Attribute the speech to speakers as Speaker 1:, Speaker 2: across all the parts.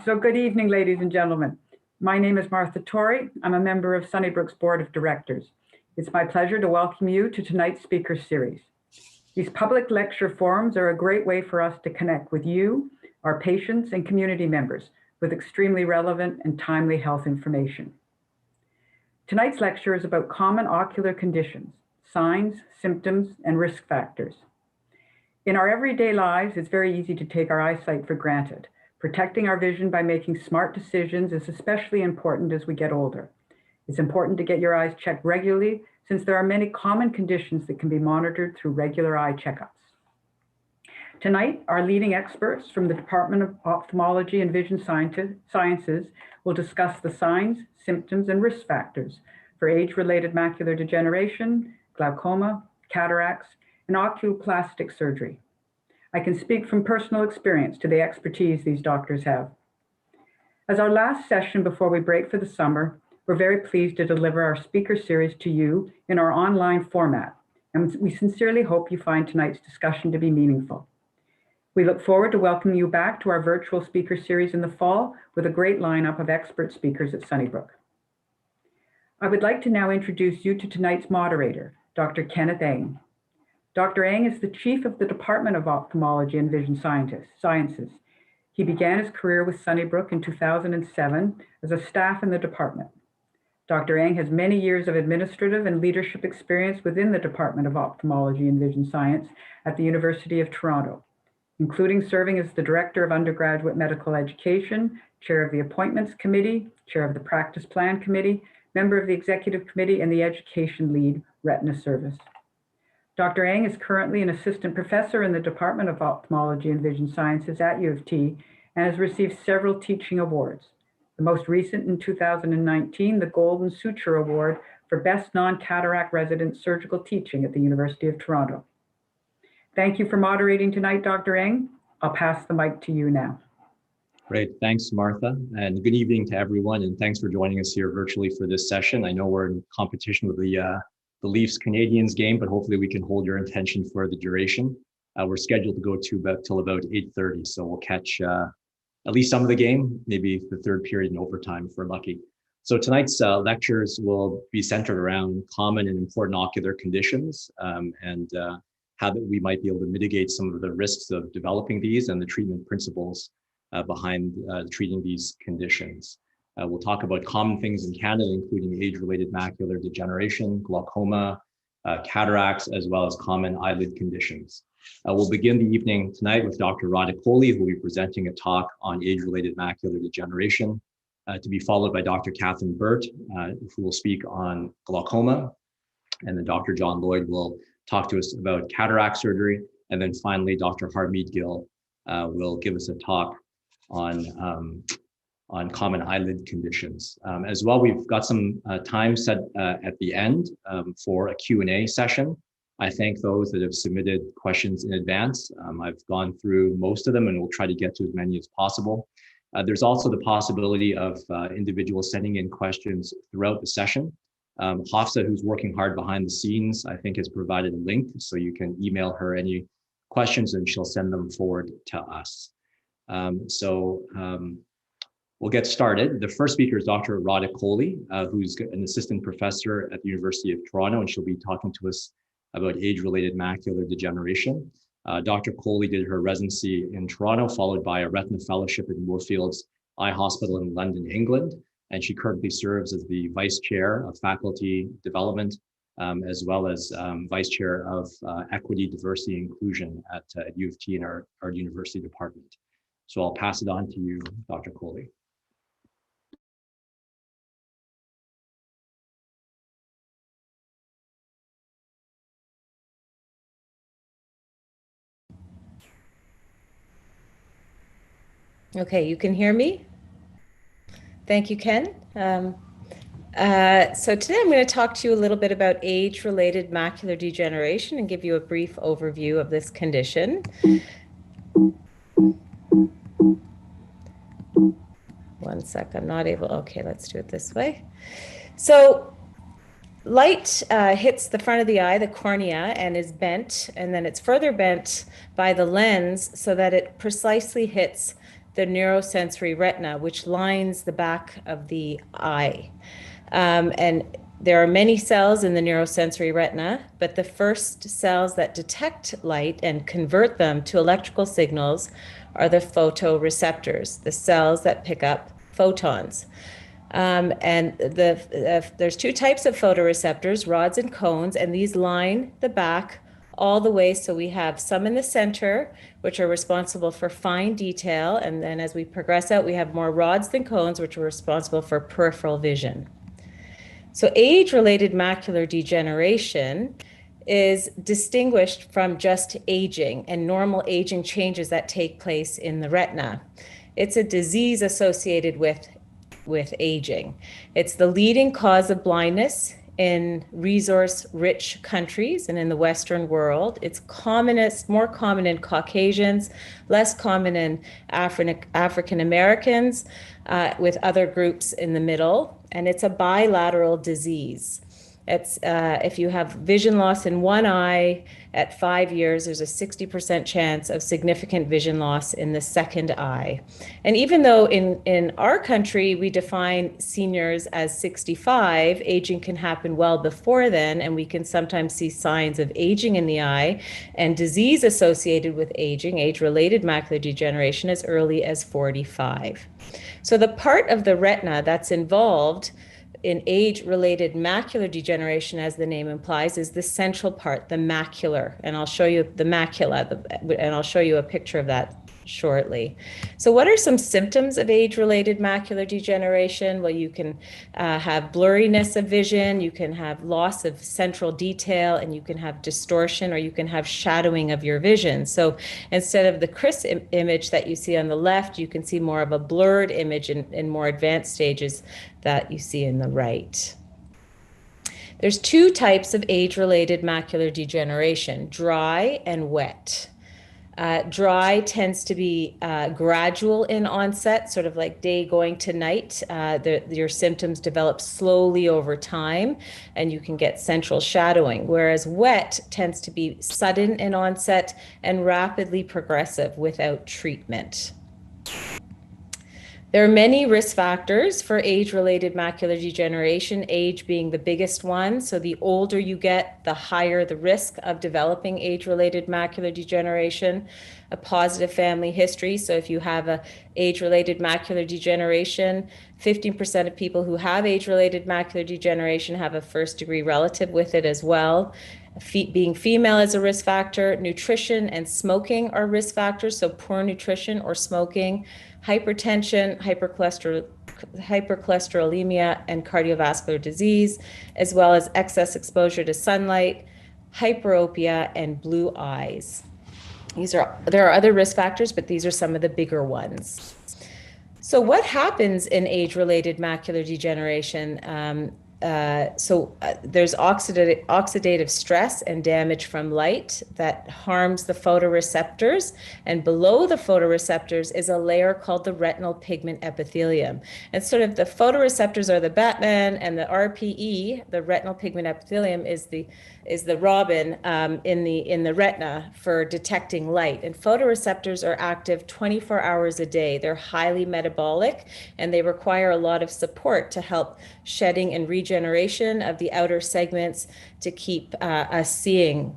Speaker 1: So good evening, ladies and gentlemen. My name is Martha Torrey. I'm a member of Sunnybrook's Board of Directors. It's my pleasure to welcome you to tonight's speaker series. These public lecture forums are a great way for us to connect with you, our patients and community members with extremely relevant and timely health information. Tonight's lecture is about common ocular conditions, signs, symptoms, and risk factors. In our everyday lives, it's very easy to take our eyesight for granted. Protecting our vision by making smart decisions is especially important as we get older. It's important to get your eyes checked regularly since there are many common conditions that can be monitored through regular eye checkups. Tonight, our leading experts from the Department of Ophthalmology and Vision Sciences will discuss the signs, symptoms, and risk factors for age-related macular degeneration, glaucoma, cataracts, and oculoplastic surgery. I can speak from personal experience to the expertise these doctors have. As our last session before we break for the summer, we're very pleased to deliver our speaker series to you in our online format, and we sincerely hope you find tonight's discussion to be meaningful. We look forward to welcoming you back to our virtual speaker series in the fall with a great lineup of expert speakers at Sunnybrook. I would like to now introduce you to tonight's moderator, Dr. Kenneth Eng. Dr. Eng is the chief of the Department of Ophthalmology and Vision Sciences. He began his career with Sunnybrook in 2007 as a staff in the department. Dr. Eng has many years of administrative and leadership experience within the Department of Ophthalmology and Vision Science at the University of Toronto, including serving as the Director of Undergraduate Medical Education, Chair of the Appointments Committee, Chair of the Practice Plan Committee, member of the Executive Committee, and the Education Lead Retina Service. Dr. Eng is currently an assistant professor in the Department of Ophthalmology and Vision Sciences at U of T and has received several teaching awards. The most recent in 2019, the Golden Suture Award for Best Non-Cataract Resident Surgical Teaching at the University of Toronto. Thank you for moderating tonight, Dr. Eng. I'll pass the mic to you now.
Speaker 2: Great, thanks, Martha, and good evening to everyone, and thanks for joining us here virtually for this session. I know we're in competition with the Leafs-Canadiens game, but hopefully we can hold your attention for the duration. We're scheduled to go till about 8:30, so we'll catch at least some of the game, maybe the third period in overtime if we're lucky. So tonight's lectures will be centered around common and important ocular conditions and how that we might be able to mitigate some of the risks of developing these and the treatment principles behind treating these conditions. We'll talk about common things in Canada, including age-related macular degeneration, glaucoma, cataracts, as well as common eyelid conditions. We'll begin the evening tonight with Dr. Radha Kohli, who will be presenting a talk on age-related macular degeneration, to be followed by Dr. Catherine Burt, who will speak on glaucoma. And then Dr. John Lloyd will talk to us about cataract surgery. And then finally, Dr. Harmeet Gill will give us a talk on common eyelid conditions. As well, we've got some time set at the end for a Q&A session. I thank those that have submitted questions in advance. I've gone through most of them and we'll try to get to as many as possible. There's also the possibility of individuals sending in questions throughout the session. Hafsa, who's working hard behind the scenes, I think has provided a link, so you can email her any questions and she'll send them forward to us. We'll get started. The first speaker is Dr. Radha Kohli, who's an assistant professor at the University of Toronto, and she'll be talking to us about age-related macular degeneration. Dr. Kohli did her residency in Toronto, followed by a retina fellowship at Moorfields Eye Hospital in London, England, and she currently serves as the Vice Chair of Faculty Development, as well as Vice Chair of Equity, Diversity, and Inclusion at U of T in our university department. So I'll pass it on to you, Dr. Kohli.
Speaker 3: Okay, you can hear me? Thank you, Ken. So today I'm going to talk to you a little bit about age-related macular degeneration and give you a brief overview of this condition. One sec, I'm not able, okay, let's do it this way. So light hits the front of the eye, the cornea, and is bent, and then it's further bent by the lens so that it precisely hits the neurosensory retina, which lines the back of the eye. And there are many cells in the neurosensory retina, but the first cells that detect light and convert them to electrical signals are the photoreceptors, the cells that pick up photons. There's two types of photoreceptors, rods and cones, and these line the back all the way. So we have some in the center, which are responsible for fine detail. And then as we progress out, we have more rods than cones, which are responsible for peripheral vision. So age-related macular degeneration is distinguished from just aging and normal aging changes that take place in the retina. It's a disease associated with aging. It's the leading cause of blindness in resource-rich countries and in the Western world. It's more common in Caucasians, less common in African Americans, with other groups in the middle, and it's a bilateral disease. It's if you have vision loss in one eye at 5 years, there's a 60% chance of significant vision loss in the second eye. And even though in our country, we define seniors as 65, aging can happen well before then, and we can sometimes see signs of aging in the eye and disease associated with aging, age-related macular degeneration, as early as 45. So the part of the retina that's involved in age-related macular degeneration, as the name implies, is the central part, the macular. And I'll show you the macula, and I'll show you a picture of that shortly. So what are some symptoms of age-related macular degeneration? Well, you can have blurriness of vision, you can have loss of central detail, and you can have distortion, or you can have shadowing of your vision. So instead of the crisp image that you see on the left, you can see more of a blurred image in more advanced stages that you see in the right. There's two types of age-related macular degeneration, dry and wet. Dry tends to be gradual in onset, sort of like day going to night. Your symptoms develop slowly over time, and you can get central shadowing, whereas wet tends to be sudden in onset and rapidly progressive without treatment. There are many risk factors for age-related macular degeneration, age being the biggest one. So the older you get, the higher the risk of developing age-related macular degeneration. A positive family history. So if you have a age-related macular degeneration, 15% of people who have age-related macular degeneration have a first-degree relative with it as well. Being female is a risk factor. Nutrition and smoking are risk factors. So poor nutrition or smoking, hypertension, hypercholesterolemia, and cardiovascular disease, as well as excess exposure to sunlight, hyperopia, and blue eyes. There are other risk factors, but these are some of the bigger ones. So what happens in age-related macular degeneration? There's oxidative stress and damage from light that harms the photoreceptors, and below the photoreceptors is a layer called the retinal pigment epithelium. And sort of the photoreceptors are the Batman, and the RPE, the retinal pigment epithelium, is the robin in the retina for detecting light. And photoreceptors are active 24 hours a day. They're highly metabolic, and they require a lot of support to help shedding and regeneration of the outer segments to keep us seeing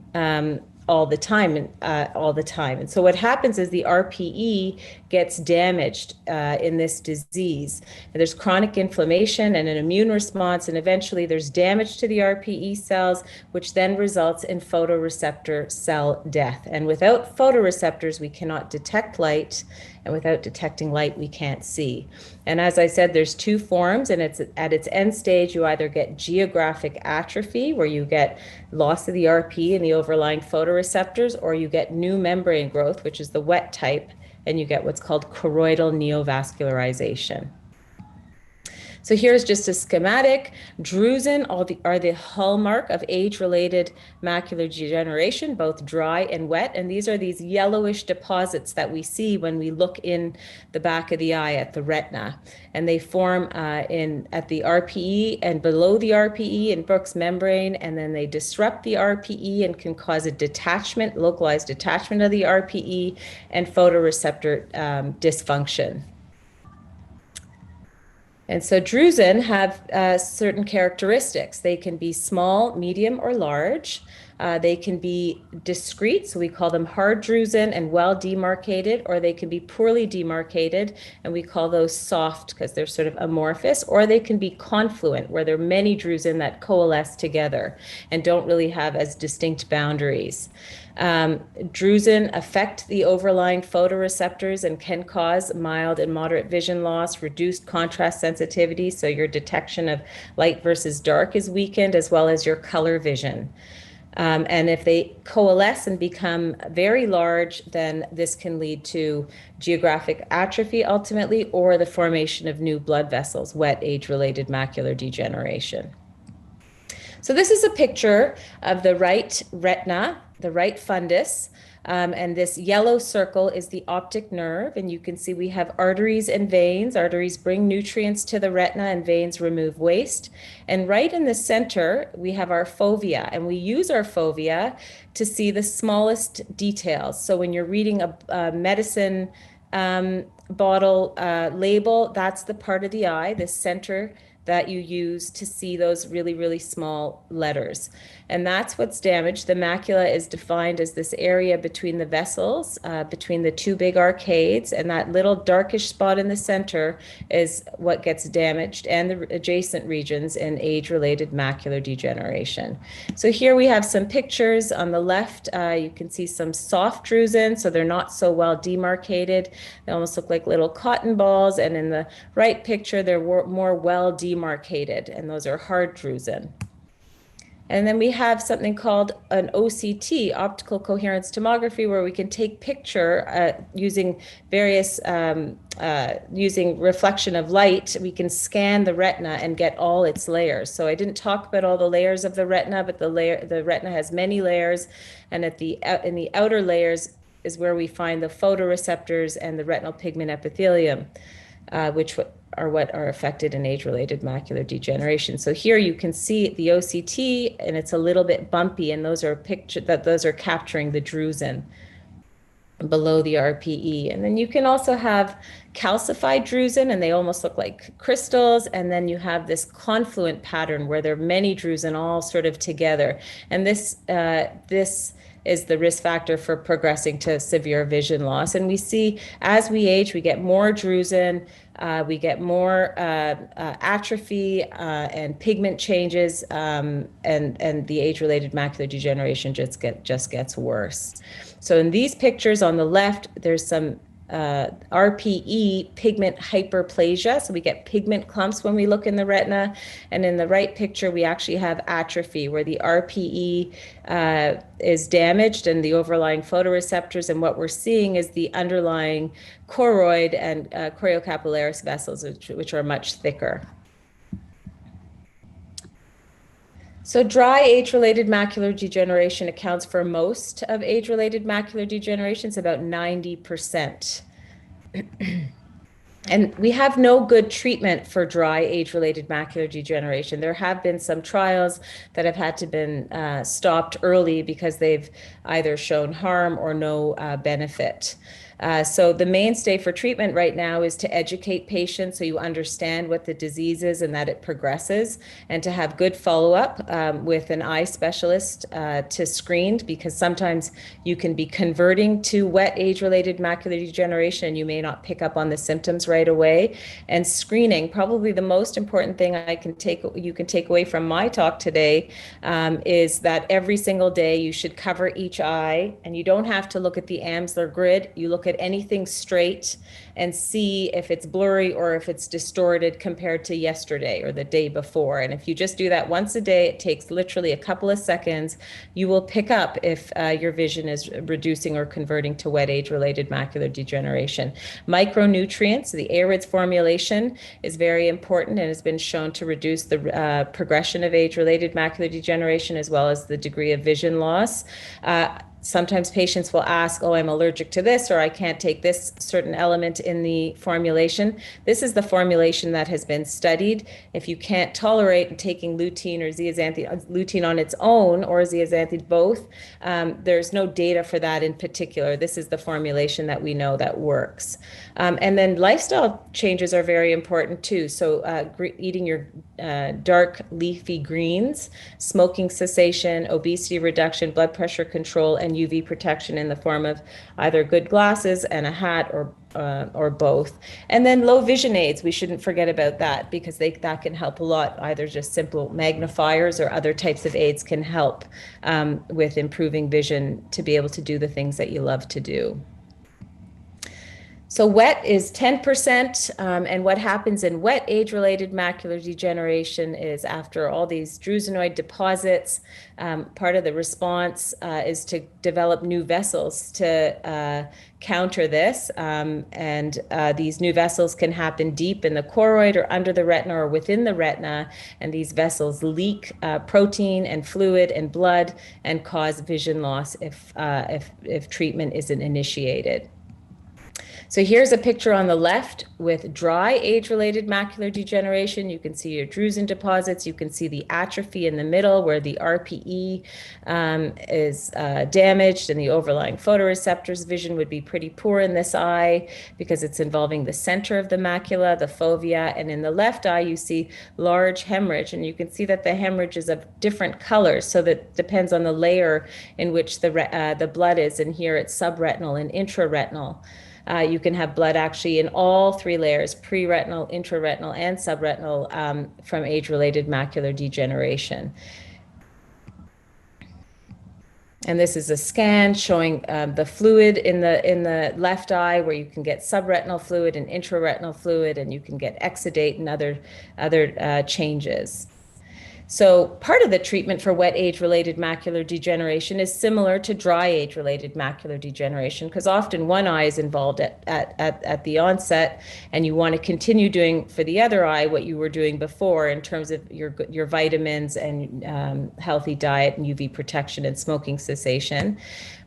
Speaker 3: all the time. And so what happens is the RPE gets damaged in this disease. And there's chronic inflammation and an immune response, and eventually there's damage to the RPE cells, which then results in photoreceptor cell death. And without photoreceptors, we cannot detect light, and without detecting light, we can't see. And as I said, there's two forms, and it's at its end stage, you either get geographic atrophy, where you get loss of the RPE and the overlying photoreceptors, or you get new membrane growth, which is the wet type, and you get what's called choroidal neovascularization. So here's just a schematic. Drusen are the hallmark of age-related macular degeneration, both dry and wet. And these are these yellowish deposits that we see when we look in the back of the eye at the retina. And they form at the RPE and below the RPE in Bruch's membrane, and then they disrupt the RPE and can cause a detachment, localized detachment of the RPE and photoreceptor dysfunction. And so drusen have certain characteristics. They can be small, medium, or large. They can be discrete, so we call them hard drusen and well demarcated, or they can be poorly demarcated, and we call those soft because they're sort of amorphous, or they can be confluent, where there are many drusen that coalesce together and don't really have as distinct boundaries. Drusen affect the overlying photoreceptors and can cause mild and moderate vision loss, reduced contrast sensitivity, so your detection of light versus dark is weakened, as well as your color vision. And if they coalesce and become very large, then this can lead to geographic atrophy ultimately, or the formation of new blood vessels, wet age-related macular degeneration. So this is a picture of the right retina, the right fundus, and this yellow circle is the optic nerve, and you can see we have arteries and veins. Arteries bring nutrients to the retina and veins remove waste. And right in the center, we have our fovea, and we use our fovea to see the smallest details. So when you're reading a medicine bottle label, that's the part of the eye, the center that you use to see those really, really small letters. And that's what's damaged. The macula is defined as this area between the vessels, between the two big arcades, and that little darkish spot in the center is what gets damaged, and the adjacent regions in age-related macular degeneration. So here we have some pictures. On the left, you can see some soft drusen, so they're not so well demarcated. They almost look like little cotton balls, and in the right picture, they're more well demarcated, and those are hard drusen. And then we have something called an OCT, optical coherence tomography, where we can take picture using various, using reflection of light. We can scan the retina and get all its layers. So I didn't talk about all the layers of the retina, but the retina has many layers, and in the outer layers is where we find the photoreceptors and the retinal pigment epithelium, which are what are affected in age-related macular degeneration. So here you can see the OCT, and it's a little bit bumpy, and those are capturing the drusen below the RPE. And then you can also have calcified drusen, and they almost look like crystals. And then you have this confluent pattern where there are many drusen all sort of together. And this is the risk factor for progressing to severe vision loss. And we see as we age, we get more drusen, we get more atrophy and pigment changes, and the age-related macular degeneration just gets worse. So in these pictures on the left, there's some RPE pigment hyperplasia. So we get pigment clumps when we look in the retina. And in the right picture, we actually have atrophy where the RPE is damaged and the overlying photoreceptors. And what we're seeing is the underlying choroid and choriocapillaris vessels, which are much thicker. So dry age-related macular degeneration accounts for most of age-related macular degeneration. It's about 90%. And we have no good treatment for dry age-related macular degeneration. There have been some trials that have had to been stopped early because they've either shown harm or no benefit. So the mainstay for treatment right now is to educate patients so you understand what the disease is and that it progresses, and to have good follow-up with an eye specialist to screen, because sometimes you can be converting to wet age-related macular degeneration and you may not pick up on the symptoms right away. And screening, probably the most important thing you can take away from my talk today, is that every single day you should cover each eye, and you don't have to look at the Amsler grid. You look look at anything straight and see if it's blurry or if it's distorted compared to yesterday or the day before. And if you just do that once a day, it takes literally a couple of seconds, you will pick up if your vision is reducing or converting to wet age-related macular degeneration. Micronutrients, the AREDS formulation is very important and has been shown to reduce the progression of age-related macular degeneration as well as the degree of vision loss. Sometimes patients will ask, oh, I'm allergic to this, or I can't take this certain element in the formulation. This is the formulation that has been studied. If you can't tolerate taking lutein or zeaxanthin, lutein on its own or zeaxanthin both, there's no data for that in particular. This is the formulation that we know that works. And then lifestyle changes are very important too. So eating your dark leafy greens, smoking cessation, obesity reduction, blood pressure control, and UV protection in the form of either good glasses and a hat or both. And then low vision aids, we shouldn't forget about that because that can help a lot. Either just simple magnifiers or other types of aids can help with improving vision to be able to do the things that you love to do. So wet is 10%, and what happens in wet age-related macular degeneration is after all these drusenoid deposits, part of the response is to develop new vessels to counter this, and these new vessels can happen deep in the choroid or under the retina or within the retina, and these vessels leak protein and fluid and blood and cause vision loss if treatment isn't initiated. So here's a picture on the left with dry age-related macular degeneration. You can see your drusen deposits. You can see the atrophy in the middle where the RPE is damaged and the overlying photoreceptors. Vision would be pretty poor in this eye because it's involving the center of the macula, the fovea, and in the left eye you see large hemorrhage, and you can see that the hemorrhage is of different colors, so that depends on the layer in which the blood is, and here it's subretinal and intraretinal. You can have blood actually in all three layers, preretinal, intraretinal, and subretinal from age-related macular degeneration. And this is a scan showing the fluid in the left eye, where you can get subretinal fluid and intraretinal fluid, and you can get exudate and other changes. So part of the treatment for wet age-related macular degeneration is similar to dry age-related macular degeneration, because often one eye is involved at the onset, and you want to continue doing for the other eye what you were doing before in terms of your vitamins and healthy diet and UV protection and smoking cessation.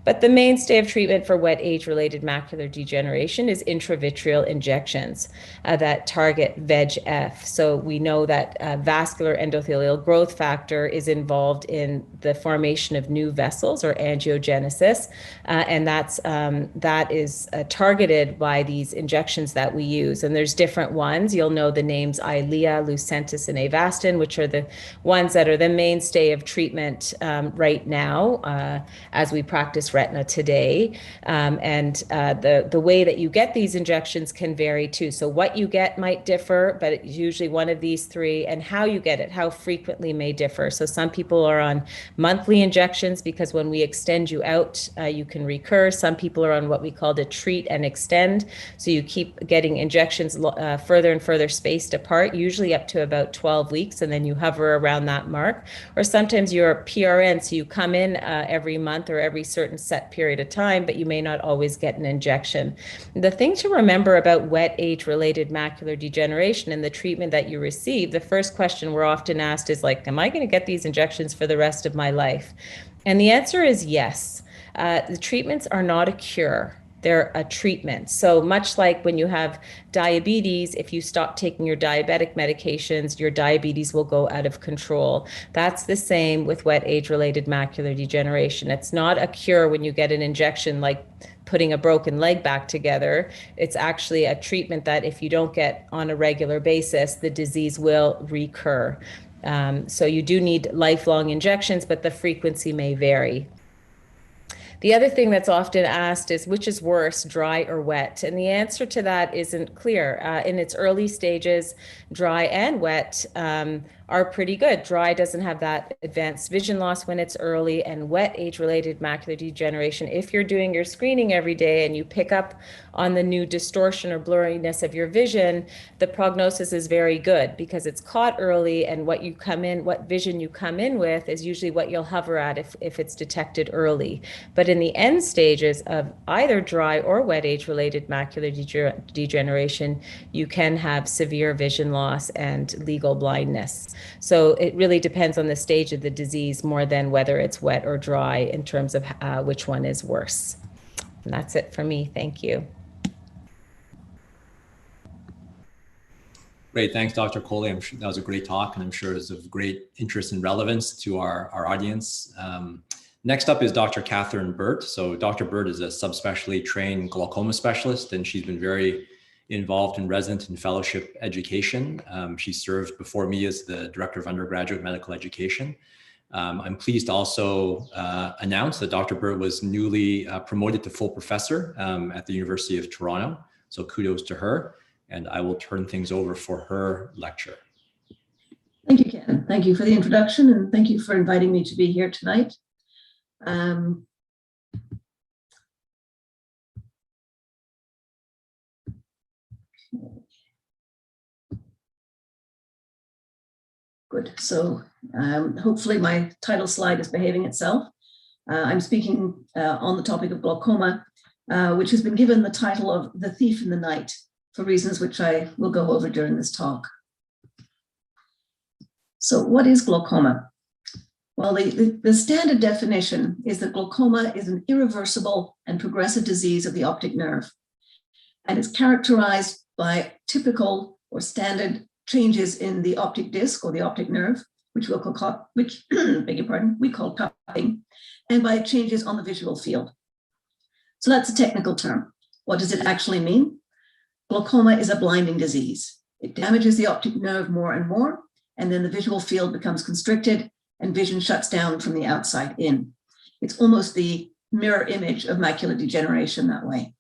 Speaker 3: But the mainstay of treatment for wet age-related macular degeneration is intravitreal injections that target VEGF. So we know that vascular endothelial growth factor is involved in the formation of new vessels, or angiogenesis, and that is targeted by these injections that we use. And there's different ones. You'll know the names Eylea, Lucentis, and Avastin, which are the ones that are the mainstay of treatment right now as we practice retina today. The way that you get these injections can vary too. So what you get might differ, but it's usually one of these three, and how you get it, how frequently may differ. So some people are on monthly injections because when we extend you out, you can recur. Some people are on what we call a treat and extend. So you keep getting injections further and further spaced apart, usually up to about 12 weeks, and then you hover around that mark. Or sometimes you're PRN, so you come in every month or every certain set period of time, but you may not always get an injection. The thing to remember about wet age-related macular degeneration and the treatment that you receive, the first question we're often asked is like, am I going to get these injections for the rest of my life? And the answer is yes. The treatments are not a cure. They're a treatment. So much like when you have diabetes, if you stop taking your diabetic medications, your diabetes will go out of control. That's the same with wet age-related macular degeneration. It's not a cure when you get an injection like putting a broken leg back together. It's actually a treatment that if you don't get on a regular basis, the disease will recur. So you do need lifelong injections, but the frequency may vary. The other thing that's often asked is which is worse, dry or wet? And the answer to that isn't clear. In its early stages, dry and wet are pretty good. Dry doesn't have that advanced vision loss when it's early, and wet age-related macular degeneration, if you're doing your screening every day and you pick up on the new distortion or blurriness of your vision, the prognosis is very good because it's caught early, and what vision you come in with is usually what you'll hover at if it's detected early. But in the end stages of either dry or wet age-related macular degeneration, you can have severe vision loss and legal blindness. So it really depends on the stage of the disease more than whether it's wet or dry in terms of which one is worse. And that's it for me. Thank you.
Speaker 2: Great, thanks, Dr. Coley. I'm sure that was a great talk, and I'm sure it's of great interest and relevance to our audience. Next up is Dr. Catherine Burt. So Dr. Burt is a subspecialty trained glaucoma specialist, and she's been very involved in resident and fellowship education. She served before me as the Director of Undergraduate Medical Education. I'm pleased to also announce that Dr. Burt was newly promoted to full professor at the University of Toronto. So kudos to her, and I will turn things over for her lecture.
Speaker 4: Thank you, Ken. Thank you for the introduction, and thank you for inviting me to be here tonight. Good. So hopefully my title slide is behaving itself. I'm speaking on the topic of glaucoma, which has been given the title of The Thief in the Night for reasons which I will go over during this talk. So what is glaucoma? Well, the standard definition is that glaucoma is an irreversible and progressive disease of the optic nerve, and is characterized by typical or standard changes in the optic disc or the optic nerve, which we call cupping, and by changes on the visual field. So that's a technical term. What does it actually mean? Glaucoma is a blinding disease. It damages the optic nerve more and more, and then the visual field becomes constricted and vision shuts down from the outside in. It's almost the mirror image of macular degeneration that way.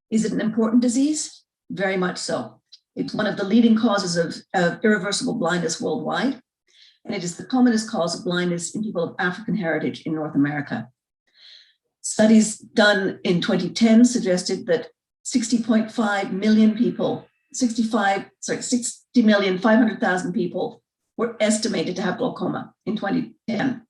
Speaker 4: Is it an important disease? Very much so. It's one of the leading causes of irreversible blindness worldwide, and it is the commonest cause of blindness in people of African heritage in North America. Studies done in 2010 suggested that 60.5 million people, 60,500,000 people were estimated to have glaucoma in 2010,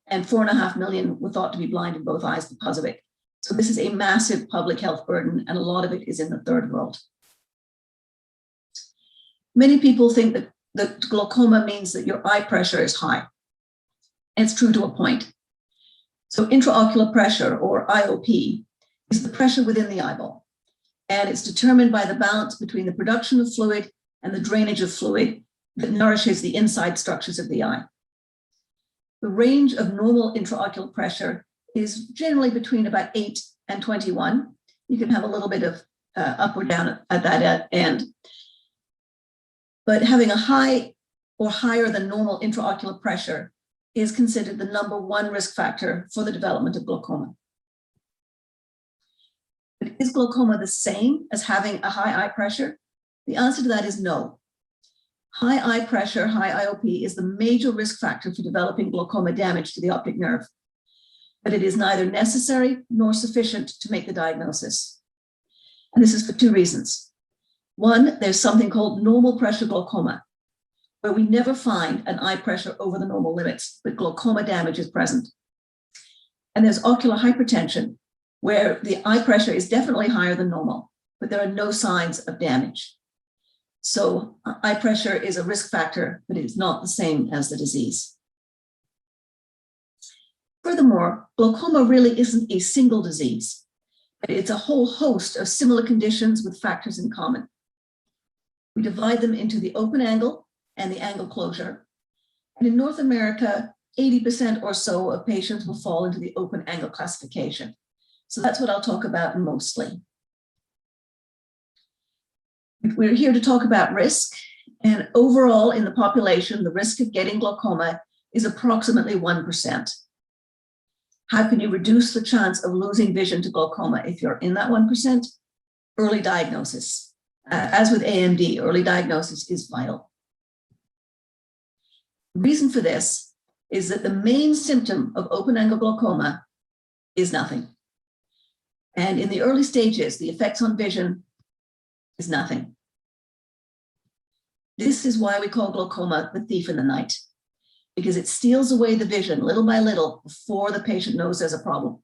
Speaker 4: and 4.5 million were thought to be blind in both eyes because of it. So this is a massive public health burden, and a lot of it is in the third world. Many people think that glaucoma means that your eye pressure is high. And it's true to a point. So intraocular pressure, or IOP, is the pressure within the eyeball. And it's determined by the balance between the production of fluid and the drainage of fluid that nourishes the inside structures of the eye. The range of normal intraocular pressure is generally between about 8 and 21. You can have a little bit of up or down at that end. But having a high or higher than normal intraocular pressure is considered the #1 risk factor for the development of glaucoma. But is glaucoma the same as having a high eye pressure? The answer to that is no. High eye pressure, high IOP, is the major risk factor for developing glaucoma damage to the optic nerve. But it is neither necessary nor sufficient to make the diagnosis. And this is for two reasons. One, there's something called normal pressure glaucoma, where we never find an eye pressure over the normal limits, but glaucoma damage is present. And there's ocular hypertension, where the eye pressure is definitely higher than normal, but there are no signs of damage. So eye pressure is a risk factor, but it is not the same as the disease. Furthermore, glaucoma really isn't a single disease, but it's a whole host of similar conditions with factors in common. We divide them into the open angle and the angle closure. And in North America, 80% or so of patients will fall into the open angle classification. So that's what I'll talk about mostly. We're here to talk about risk. And overall in the population, the risk of getting glaucoma is approximately 1%. How can you reduce the chance of losing vision to glaucoma if you're in that 1%? Early diagnosis. As with AMD, early diagnosis is vital. The reason for this is that the main symptom of open-angle glaucoma is nothing. And in the early stages, the effects on vision is nothing. This is why we call glaucoma the thief in the night, because it steals away the vision little by little before the patient knows there's a problem.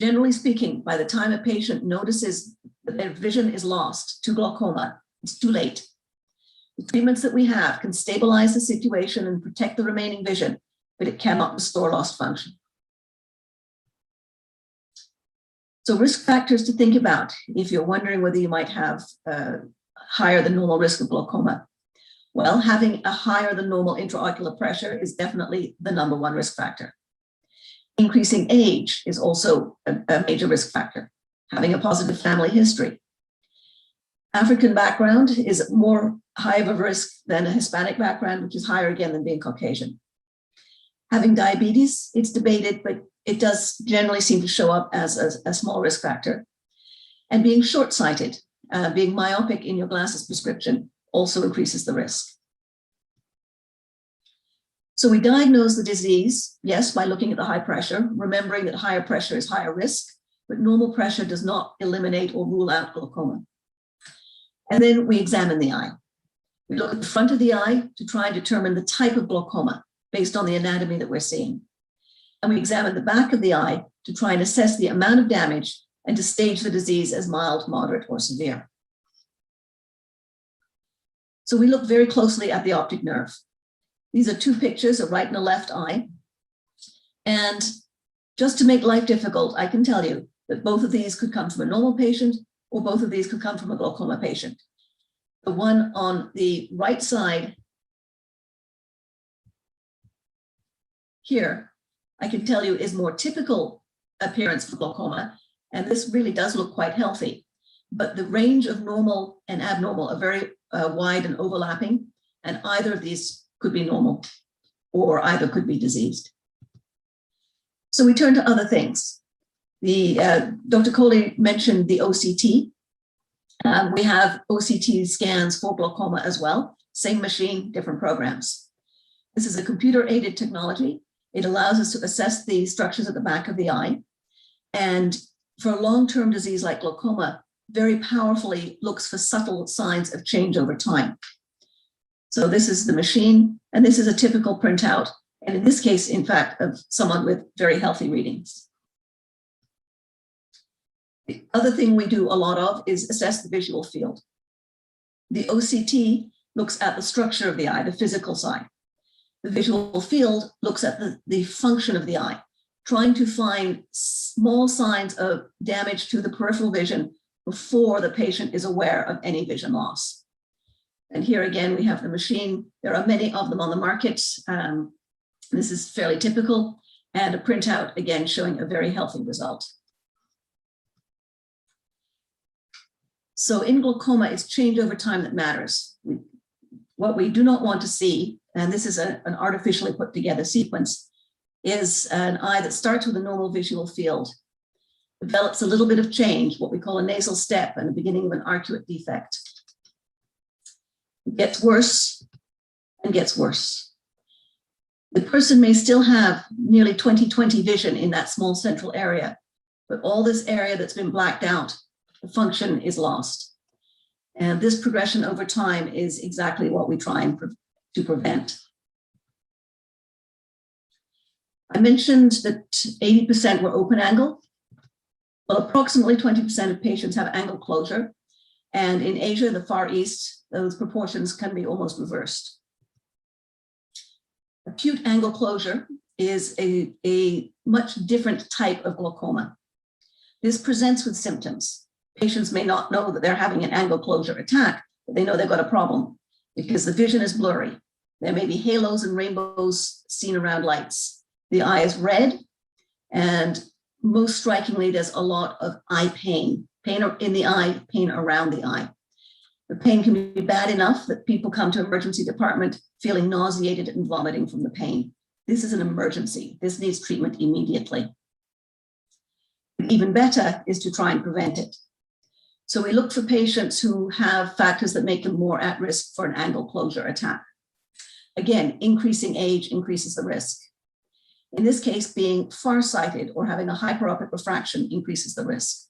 Speaker 4: Generally speaking, by the time a patient notices that their vision is lost to glaucoma, it's too late. The treatments that we have can stabilize the situation and protect the remaining vision, but it cannot restore lost function. So risk factors to think about if you're wondering whether you might have higher than normal risk of glaucoma. Well, having a higher than normal intraocular pressure is definitely the #1 risk factor. Increasing age is also a major risk factor. Having a positive family history. African background is more high of a risk than a Hispanic background, which is higher again than being Caucasian. Having diabetes, it's debated, but it does generally seem to show up as a small risk factor. And being short-sighted, being myopic in your glasses prescription also increases the risk. So we diagnose the disease, yes, by looking at the high pressure, remembering that higher pressure is higher risk, but normal pressure does not eliminate or rule out glaucoma. And then we examine the eye. We look at the front of the eye to try and determine the type of glaucoma based on the anatomy that we're seeing. And we examine the back of the eye to try and assess the amount of damage and to stage the disease as mild, moderate, or severe. So we look very closely at the optic nerve. These are two pictures, a right and a left eye. And just to make life difficult, I can tell you that both of these could come from a normal patient or both of these could come from a glaucoma patient. The one on the right side here, I can tell you is more typical appearance for glaucoma. And this really does look quite healthy. But the range of normal and abnormal are very wide and overlapping. And either of these could be normal or either could be diseased. So we turn to other things. Dr. Coley mentioned the OCT. We have OCT scans for glaucoma as well. Same machine, different programs. This is a computer-aided technology. It allows us to assess the structures at the back of the eye. And for a long-term disease like glaucoma, very powerfully looks for subtle signs of change over time. So this is the machine, and this is a typical printout. And in this case, in fact, of someone with very healthy readings. The other thing we do a lot of is assess the visual field. The OCT looks at the structure of the eye, the physical side. The visual field looks at the function of the eye, trying to find small signs of damage to the peripheral vision before the patient is aware of any vision loss. And here again, we have the machine. There are many of them on the market. This is fairly typical, and a printout, again, showing a very healthy result. So in glaucoma, it's change over time that matters. What we do not want to see, and this is an artificially put together sequence, is an eye that starts with a normal visual field, develops a little bit of change, what we call a nasal step and the beginning of an arcuate defect. It gets worse and gets worse. The person may still have nearly 20/20 vision in that small central area, but all this area that's been blacked out, the function is lost. And this progression over time is exactly what we try to prevent. I mentioned that 80% were open angle. Well, approximately 20% of patients have angle closure. And in Asia, the Far East, those proportions can be almost reversed. Acute angle closure is a much different type of glaucoma. This presents with symptoms. Patients may not know that they're having an angle closure attack, but they know they've got a problem because the vision is blurry. There may be halos and rainbows seen around lights. The eye is red, and most strikingly, there's a lot of eye pain, pain in the eye, pain around the eye. The pain can be bad enough that people come to emergency department feeling nauseated and vomiting from the pain. This is an emergency. This needs treatment immediately. Even better is to try and prevent it. So we look for patients who have factors that make them more at risk for an angle closure attack. Again, increasing age increases the risk. In this case, being farsighted or having a hyperopic refraction increases the risk.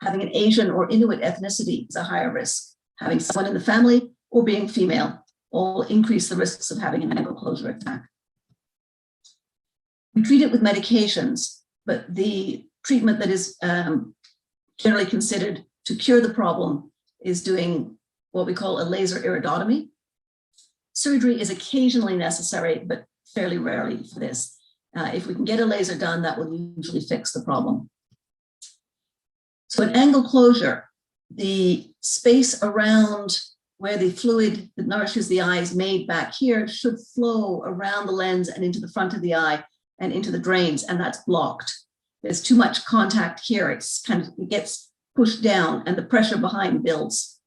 Speaker 4: Having an Asian or Inuit ethnicity is a higher risk. Having someone in the family or being female all increase the risks of having an angle closure attack. We treat it with medications, but the treatment that is generally considered to cure the problem is doing what we call a laser iridotomy. Surgery is occasionally necessary, but fairly rarely for this. If we can get a laser done, that will usually fix the problem. So an angle closure, the space around where the fluid that nourishes the eye is made back here should flow around the lens and into the front of the eye and into the drains, and that's blocked. There's too much contact here. It gets pushed down and the pressure behind builds.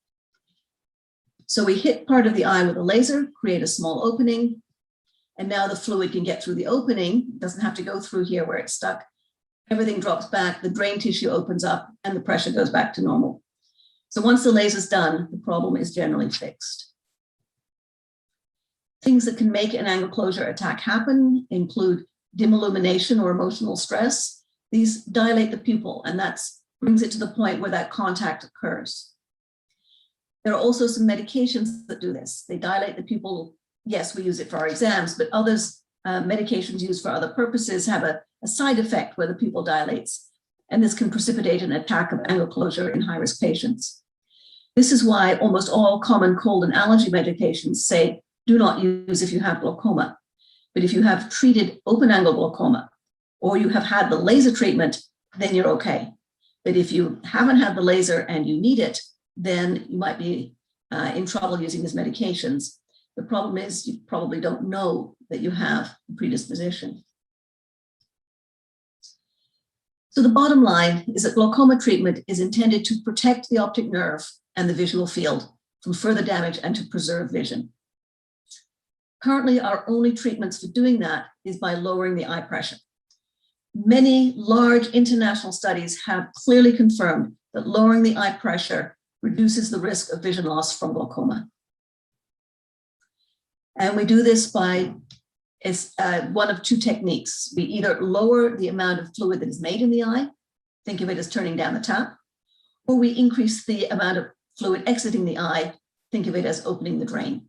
Speaker 4: So we hit part of the eye with a laser, create a small opening, and now the fluid can get through the opening. It doesn't have to go through here where it's stuck. Everything drops back, the drain tissue opens up, and the pressure goes back to normal. So once the laser's done, the problem is generally fixed. Things that can make an angle closure attack happen include dim illumination or emotional stress. These dilate the pupil, and that brings it to the point where that contact occurs. There are also some medications that do this. They dilate the pupil. Yes, we use it for our exams, but others, medications used for other purposes have a side effect where the pupil dilates, and this can precipitate an attack of angle closure in high-risk patients. This is why almost all common cold and allergy medications say, do not use if you have glaucoma. But if you have treated open angle glaucoma, or you have had the laser treatment, then you're okay. But if you haven't had the laser and you need it, then you might be in trouble using these medications. The problem is you probably don't know that you have a predisposition. So the bottom line is that glaucoma treatment is intended to protect the optic nerve and the visual field from further damage and to preserve vision. Currently, our only treatments for doing that is by lowering the eye pressure. Many large international studies have clearly confirmed that lowering the eye pressure reduces the risk of vision loss from glaucoma. And we do this by one of two techniques. We either lower the amount of fluid that is made in the eye, think of it as turning down the tap, or we increase the amount of fluid exiting the eye, think of it as opening the drain.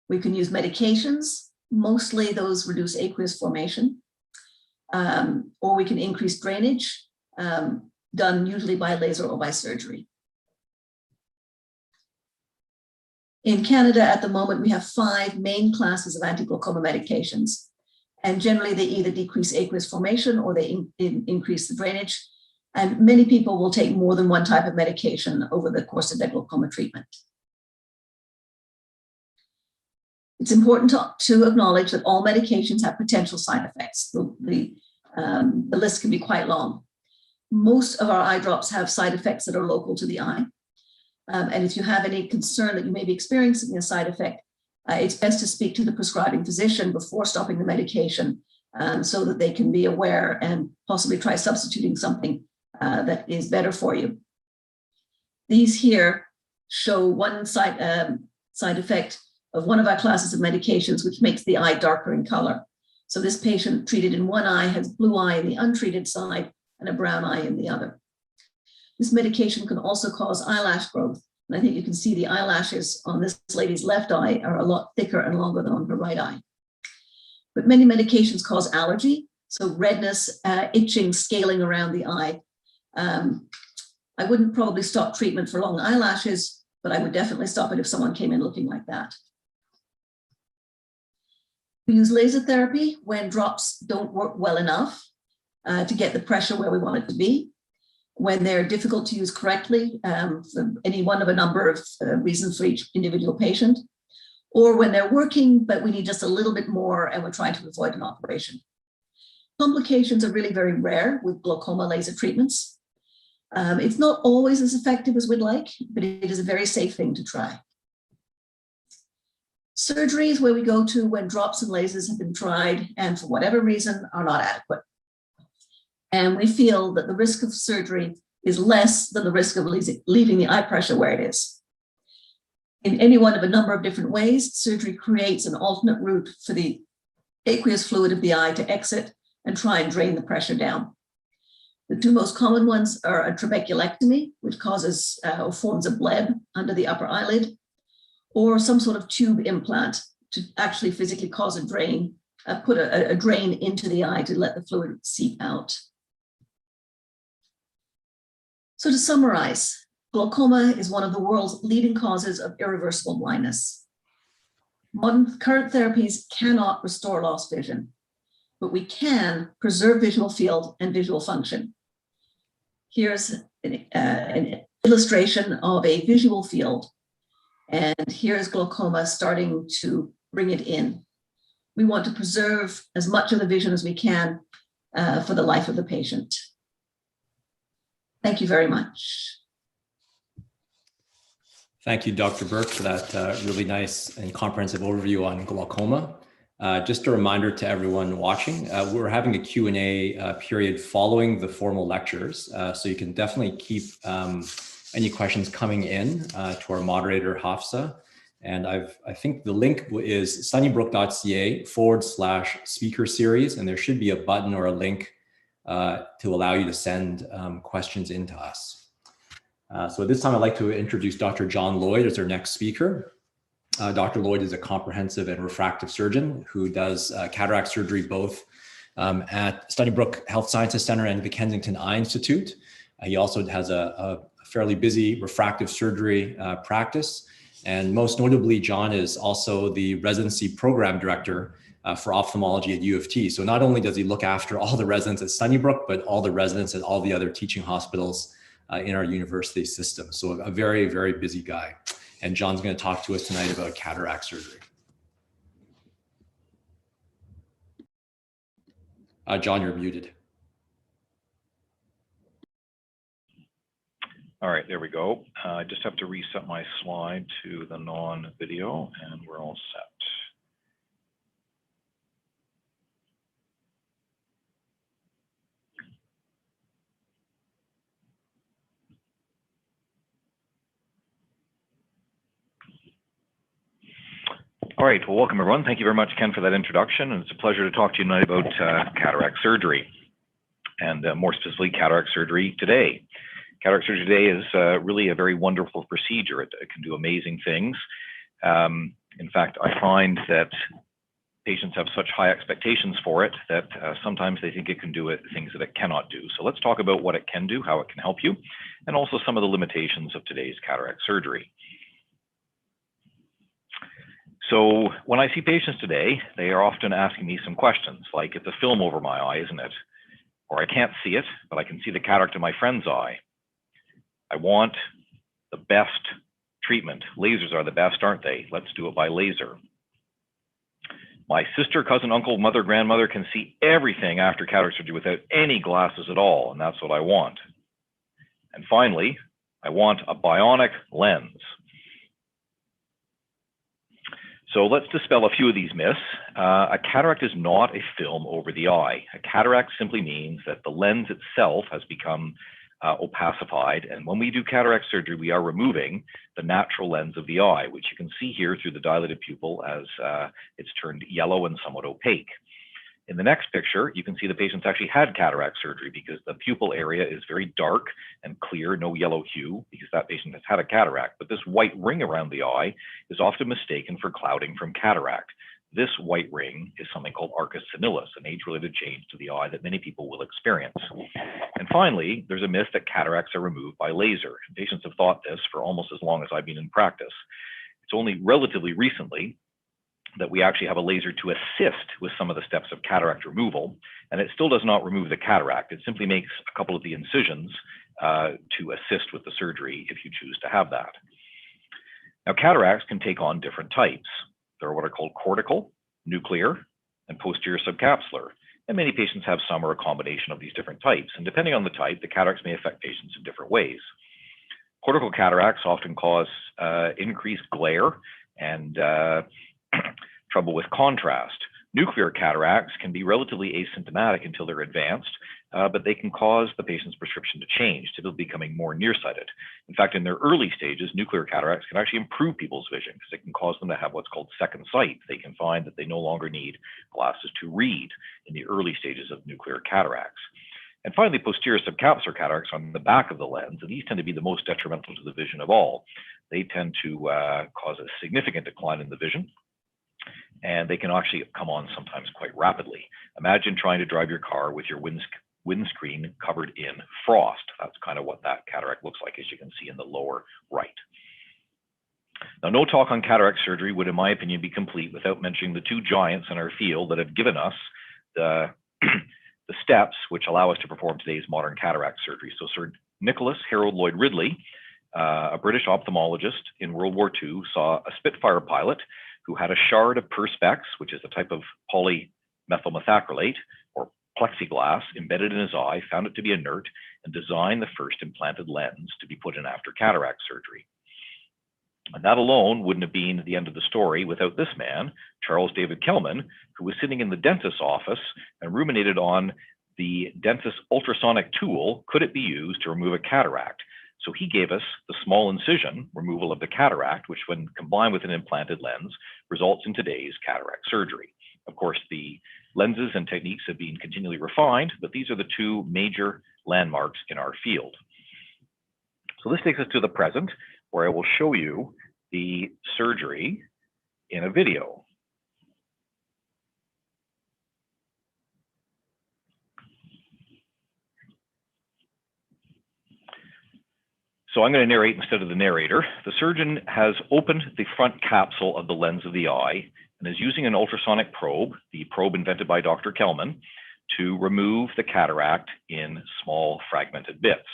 Speaker 4: We can use medications, mostly those reduce aqueous formation, or we can increase drainage, done usually by laser or by surgery. In Canada at the moment, we have 5 main classes of anti-glaucoma medications, and generally they either decrease aqueous formation or they increase the drainage, and many people will take more than one type of medication over the course of their glaucoma treatment. It's important to acknowledge that all medications have potential side effects. The list can be quite long. Most of our eye drops have side effects that are local to the eye. And if you have any concern that you may be experiencing a side effect, it's best to speak to the prescribing physician before stopping the medication so that they can be aware and possibly try substituting something that is better for you. These here show one side effect of one of our classes of medications, which makes the eye darker in color. So this patient treated in one eye has blue eye in the untreated side and a brown eye in the other. This medication can also cause eyelash growth. And I think you can see the eyelashes on this lady's left eye are a lot thicker and longer than on her right eye. But many medications cause allergy, so redness, itching, scaling around the eye. I wouldn't probably stop treatment for long eyelashes, but I would definitely stop it if someone came in looking like that. We use laser therapy when drops don't work well enough to get the pressure where we want it to be, when they're difficult to use correctly for any one of a number of reasons for each individual patient, or when they're working, but we need just a little bit more and we're trying to avoid an operation. Complications are really very rare with glaucoma laser treatments. It's not always as effective as we'd like, but it is a very safe thing to try. Surgery is where we go to when drops and lasers have been tried and for whatever reason are not adequate. And we feel that the risk of surgery is less than the risk of leaving the eye pressure where it is. In any one of a number of different ways, surgery creates an alternate route for the aqueous fluid of the eye to exit and try and drain the pressure down. The two most common ones are a trabeculectomy, which causes or forms a bleb under the upper eyelid, or some sort of tube implant to actually physically cause a drain, put a drain into the eye to let the fluid seep out. So to summarize, glaucoma is one of the world's leading causes of irreversible blindness. Current therapies cannot restore lost vision, but we can preserve visual field and visual function. Here's an illustration of a visual field, and here's glaucoma starting to bring it in. We want to preserve as much of the vision as we can for the life of the patient. Thank you very much.
Speaker 2: Thank you, Dr. Burke, for that really nice and comprehensive overview on glaucoma. Just a reminder to everyone watching, we're having a Q&A period following the formal lectures, so you can definitely keep any questions coming in to our moderator, Hafsa. And I think the link is sunnybrook.ca/speaker series, and there should be a button or a link to allow you to send questions into us. So at this time, I'd like to introduce Dr. John Lloyd as our next speaker. Dr. Lloyd is a comprehensive and refractive surgeon who does cataract surgery both at Sunnybrook Health Sciences Center and the Kensington Eye Institute. He also has a fairly busy refractive surgery practice. And most notably, John is also the residency program director for ophthalmology at U of T. So not only does he look after all the residents at Sunnybrook, but all the residents at all the other teaching hospitals in our university system. So a very, very busy guy. And John's going to talk to us tonight about cataract surgery. John, you're muted.
Speaker 5: All right, there we go. I just have to reset my slide to the non-video and we're all set. All right, well, welcome everyone. Thank you very much, Ken, for that introduction. And it's a pleasure to talk to you tonight about cataract surgery and more specifically cataract surgery today. Cataract surgery today is really a very wonderful procedure. It can do amazing things. In fact, I find that patients have such high expectations for it that sometimes they think it can do things that it cannot do. So let's talk about what it can do, how it can help you, and also some of the limitations of today's cataract surgery. So when I see patients today, they are often asking me some questions like, it's a film over my eye, isn't it? Or I can't see it, but I can see the cataract in my friend's eye. I want the best treatment. Lasers are the best, aren't they? Let's do it by laser. My sister, cousin, uncle, mother, grandmother can see everything after cataract surgery without any glasses at all, and that's what I want. And finally, I want a bionic lens. So let's dispel a few of these myths. A cataract is not a film over the eye. A cataract simply means that the lens itself has become opacified. And when we do cataract surgery, we are removing the natural lens of the eye, which you can see here through the dilated pupil as it's turned yellow and somewhat opaque. In the next picture, you can see the patient's actually had cataract surgery because the pupil area is very dark and clear, no yellow hue, because that patient has had a cataract. But this white ring around the eye is often mistaken for clouding from cataract. This white ring is something called arcus senilis, an age-related change to the eye that many people will experience. And finally, there's a myth that cataracts are removed by laser. Patients have thought this for almost as long as I've been in practice. It's only relatively recently that we actually have a laser to assist with some of the steps of cataract removal, and it still does not remove the cataract. It simply makes a couple of the incisions to assist with the surgery if you choose to have that. Now, cataracts can take on different types. There are what are called cortical, nuclear, and posterior subcapsular, and many patients have some or a combination of these different types, and depending on the type, the cataracts may affect patients in different ways. Cortical cataracts often cause increased glare and Trouble with contrast. Nuclear cataracts can be relatively asymptomatic until they're advanced, but they can cause the patient's prescription to change, typically becoming more nearsighted. In fact, in their early stages, nuclear cataracts can actually improve people's vision because it can cause them to have what's called second sight. They can find that they no longer need glasses to read in the early stages of nuclear cataracts. And finally, posterior subcapsular cataracts on the back of the lens, and these tend to be the most detrimental to the vision of all. They tend to cause a significant decline in the vision, and they can actually come on sometimes quite rapidly. Imagine trying to drive your car with your windscreen covered in frost. That's kind of what that cataract looks like, as you can see in the lower right. Now, no talk on cataract surgery would, in my opinion, be complete without mentioning the two giants in our field that have given us the steps which allow us to perform today's modern cataract surgery. So Sir Nicholas Harold Lloyd Ridley, a British ophthalmologist in World War II, saw a Spitfire pilot who had a shard of perspex, which is a type of polymethylmethacrylate or plexiglass, embedded in his eye, found it to be inert, and designed the first implanted lens to be put in after cataract surgery. And that alone wouldn't have been the end of the story without this man, Charles David Kelman, who was sitting in the dentist's office and ruminated on the dentist's ultrasonic tool. Could it be used to remove a cataract? So he gave us the small incision removal of the cataract, which when combined with an implanted lens, results in today's cataract surgery. Of course, the lenses and techniques have been continually refined, but these are the two major landmarks in our field. So this takes us to the present, where I will show you the surgery in a video. So I'm going to narrate instead of the narrator. The surgeon has opened the front capsule of the lens of the eye and is using an ultrasonic probe, the probe invented by Dr. Kelman, to remove the cataract in small fragmented bits.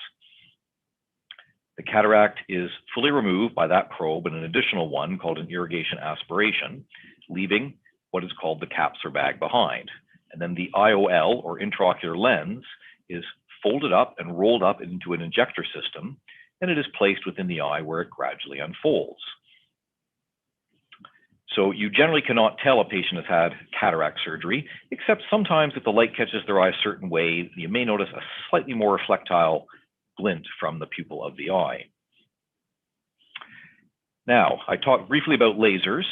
Speaker 5: The cataract is fully removed by that probe and an additional one called an irrigation aspiration, leaving what is called the capsular bag behind. And then the IOL, or intraocular lens, is folded up and rolled up into an injector system, and it is placed within the eye where it gradually unfolds. So you generally cannot tell a patient has had cataract surgery, except sometimes if the light catches their eye a certain way, you may notice a slightly more reflectile glint from the pupil of the eye. Now, I talked briefly about lasers.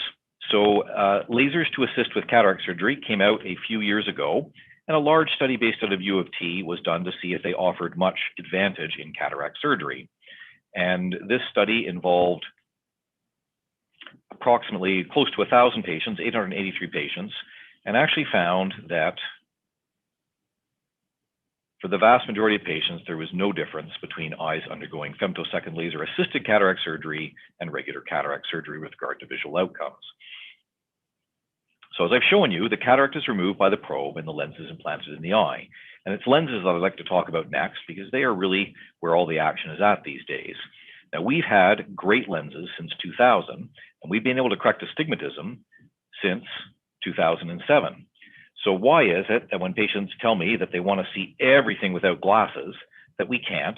Speaker 5: So lasers to assist with cataract surgery came out a few years ago, and a large study based out of U of T was done to see if they offered much advantage in cataract surgery. And this study involved approximately close to 1,000 patients, 883 patients, and actually found that for the vast majority of patients, there was no difference between eyes undergoing femtosecond laser-assisted cataract surgery and regular cataract surgery with regard to visual outcomes. So as I've shown you, the cataract is removed by the probe and the lens is implanted in the eye. And it's lenses that I'd like to talk about next because they are really where all the action is at these days. Now, we've had great lenses since 2000, and we've been able to correct astigmatism since 2007. So why is it that when patients tell me that they want to see everything without glasses, that we can't,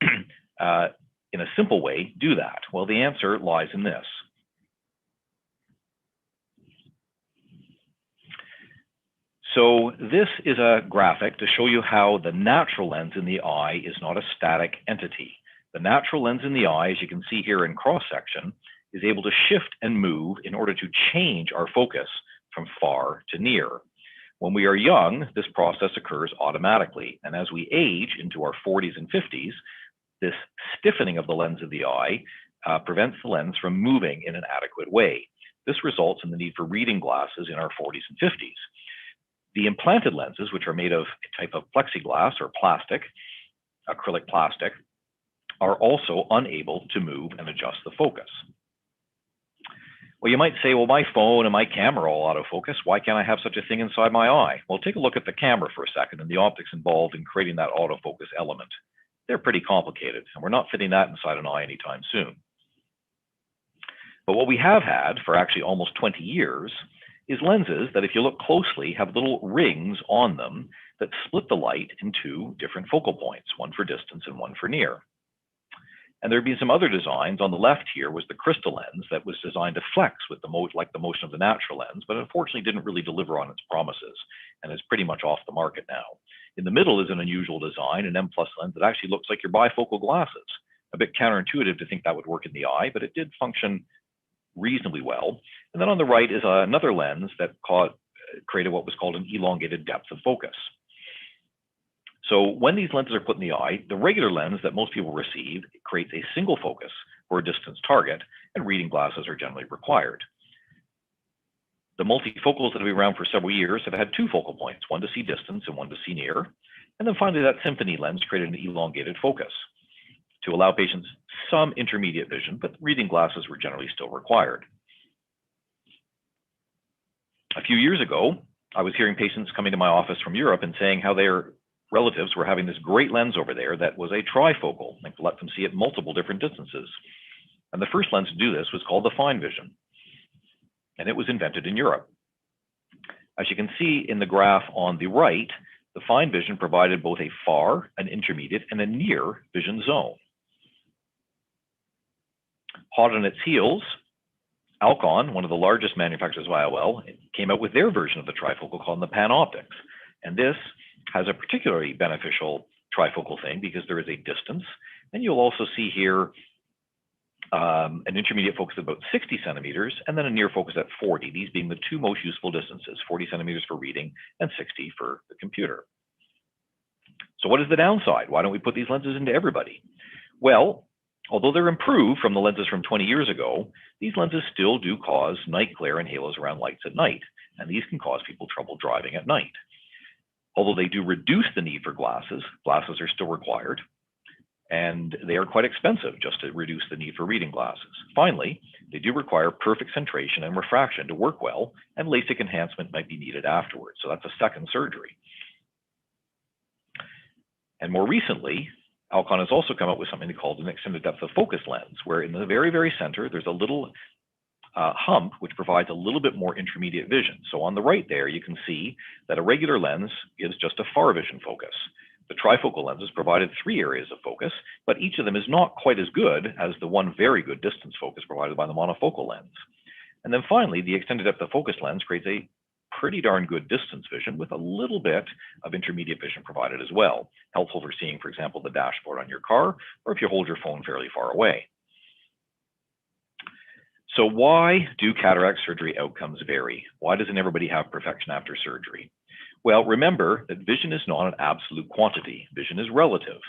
Speaker 5: in a simple way, do that? Well, the answer lies in this. So this is a graphic to show you how the natural lens in the eye is not a static entity. The natural lens in the eye, as you can see here in cross-section, is able to shift and move in order to change our focus from far to near. When we are young, this process occurs automatically. And as we age into our 40s and 50s, this stiffening of the lens of the eye prevents the lens from moving in an adequate way. This results in the need for reading glasses in our 40s and 50s. The implanted lenses, which are made of a type of plexiglass or plastic, acrylic plastic, are also unable to move and adjust the focus. Well, you might say, well, my phone and my camera are all autofocus. Why can't I have such a thing inside my eye? Well, take a look at the camera for a second and the optics involved in creating that autofocus element. They're pretty complicated, and we're not fitting that inside an eye anytime soon. But what we have had for actually almost 20 years is lenses that, if you look closely, have little rings on them that split the light into different focal points, one for distance and one for near. And there had been some other designs. On the left here was the crystal lens that was designed to flex with like the motion of the natural lens, but unfortunately didn't really deliver on its promises and is pretty much off the market now. In the middle is an unusual design, an M+ lens that actually looks like your bifocal glasses. A bit counterintuitive to think that would work in the eye, but it did function reasonably well. And then on the right is another lens that created what was called an elongated depth of focus. So when these lenses are put in the eye, the regular lens that most people receive creates a single focus for a distance target, and reading glasses are generally required. The multifocals that have been around for several years have had two focal points, one to see distance and one to see near. And then finally, that symphony lens created an elongated focus to allow patients some intermediate vision, but reading glasses were generally still required. A few years ago, I was hearing patients coming to my office from Europe and saying how their relatives were having this great lens over there that was a trifocal and let them see at multiple different distances. And the first lens to do this was called the fine vision, and it was invented in Europe. As you can see in the graph on the right, the fine vision provided both a far, an intermediate, and a near vision zone. Hot on its heels, Alcon, one of the largest manufacturers of IOL, came out with their version of the trifocal called the Panoptix. And this has a particularly beneficial trifocal thing because there is a distance. And you'll also see here an intermediate focus of about 60 centimeters and then a near focus at 40, these being the two most useful distances, 40 centimeters for reading and 60 for the computer. So what is the downside? Why don't we put these lenses into everybody? Well, although they're improved from the lenses from 20 years ago, these lenses still do cause night glare and halos around lights at night, and these can cause people trouble driving at night. Although they do reduce the need for glasses, glasses are still required, and they are quite expensive just to reduce the need for reading glasses. Finally, they do require perfect centration and refraction to work well, and LASIK enhancement might be needed afterwards, so that's a second surgery. And more recently, Alcon has also come up with something called an extended depth of focus lens, where in the very, very center, there's a little hump, which provides a little bit more intermediate vision. So on the right there, you can see that a regular lens gives just a far vision focus. The trifocal lenses provided 3 areas of focus, but each of them is not quite as good as the one very good distance focus provided by the monofocal lens. And then finally, the extended depth of focus lens creates a pretty darn good distance vision with a little bit of intermediate vision provided as well, helpful for seeing, for example, the dashboard on your car, or if you hold your phone fairly far away. So why do cataract surgery outcomes vary? Why doesn't everybody have perfection after surgery? Well, remember that vision is not an absolute quantity. Vision is relative.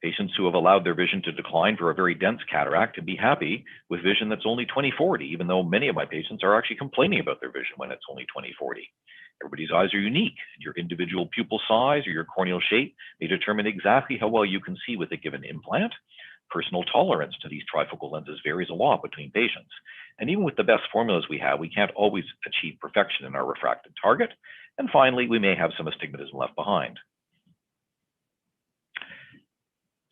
Speaker 5: Patients who have allowed their vision to decline for a very dense cataract can be happy with vision that's only 20/40, even though many of my patients are actually complaining about their vision when it's only 20/40. Everybody's eyes are unique. Your individual pupil size or your corneal shape may determine exactly how well you can see with a given implant. Personal tolerance to these trifocal lenses varies a lot between patients. And even with the best formulas we have, we can't always achieve perfection in our refracted target. And finally, we may have some astigmatism left behind.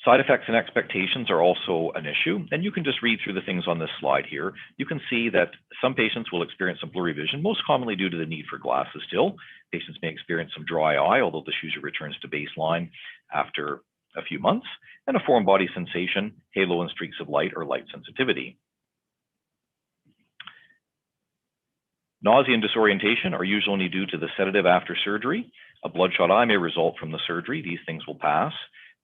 Speaker 5: Side effects and expectations are also an issue, and you can just read through the things on this slide here. You can see that some patients will experience some blurry vision, most commonly due to the need for glasses still. Patients may experience some dry eye, although this usually returns to baseline after a few months, and a foreign body sensation, halo and streaks of light, or light sensitivity. Nausea and disorientation are usually due to the sedative after surgery. A bloodshot eye may result from the surgery. These things will pass.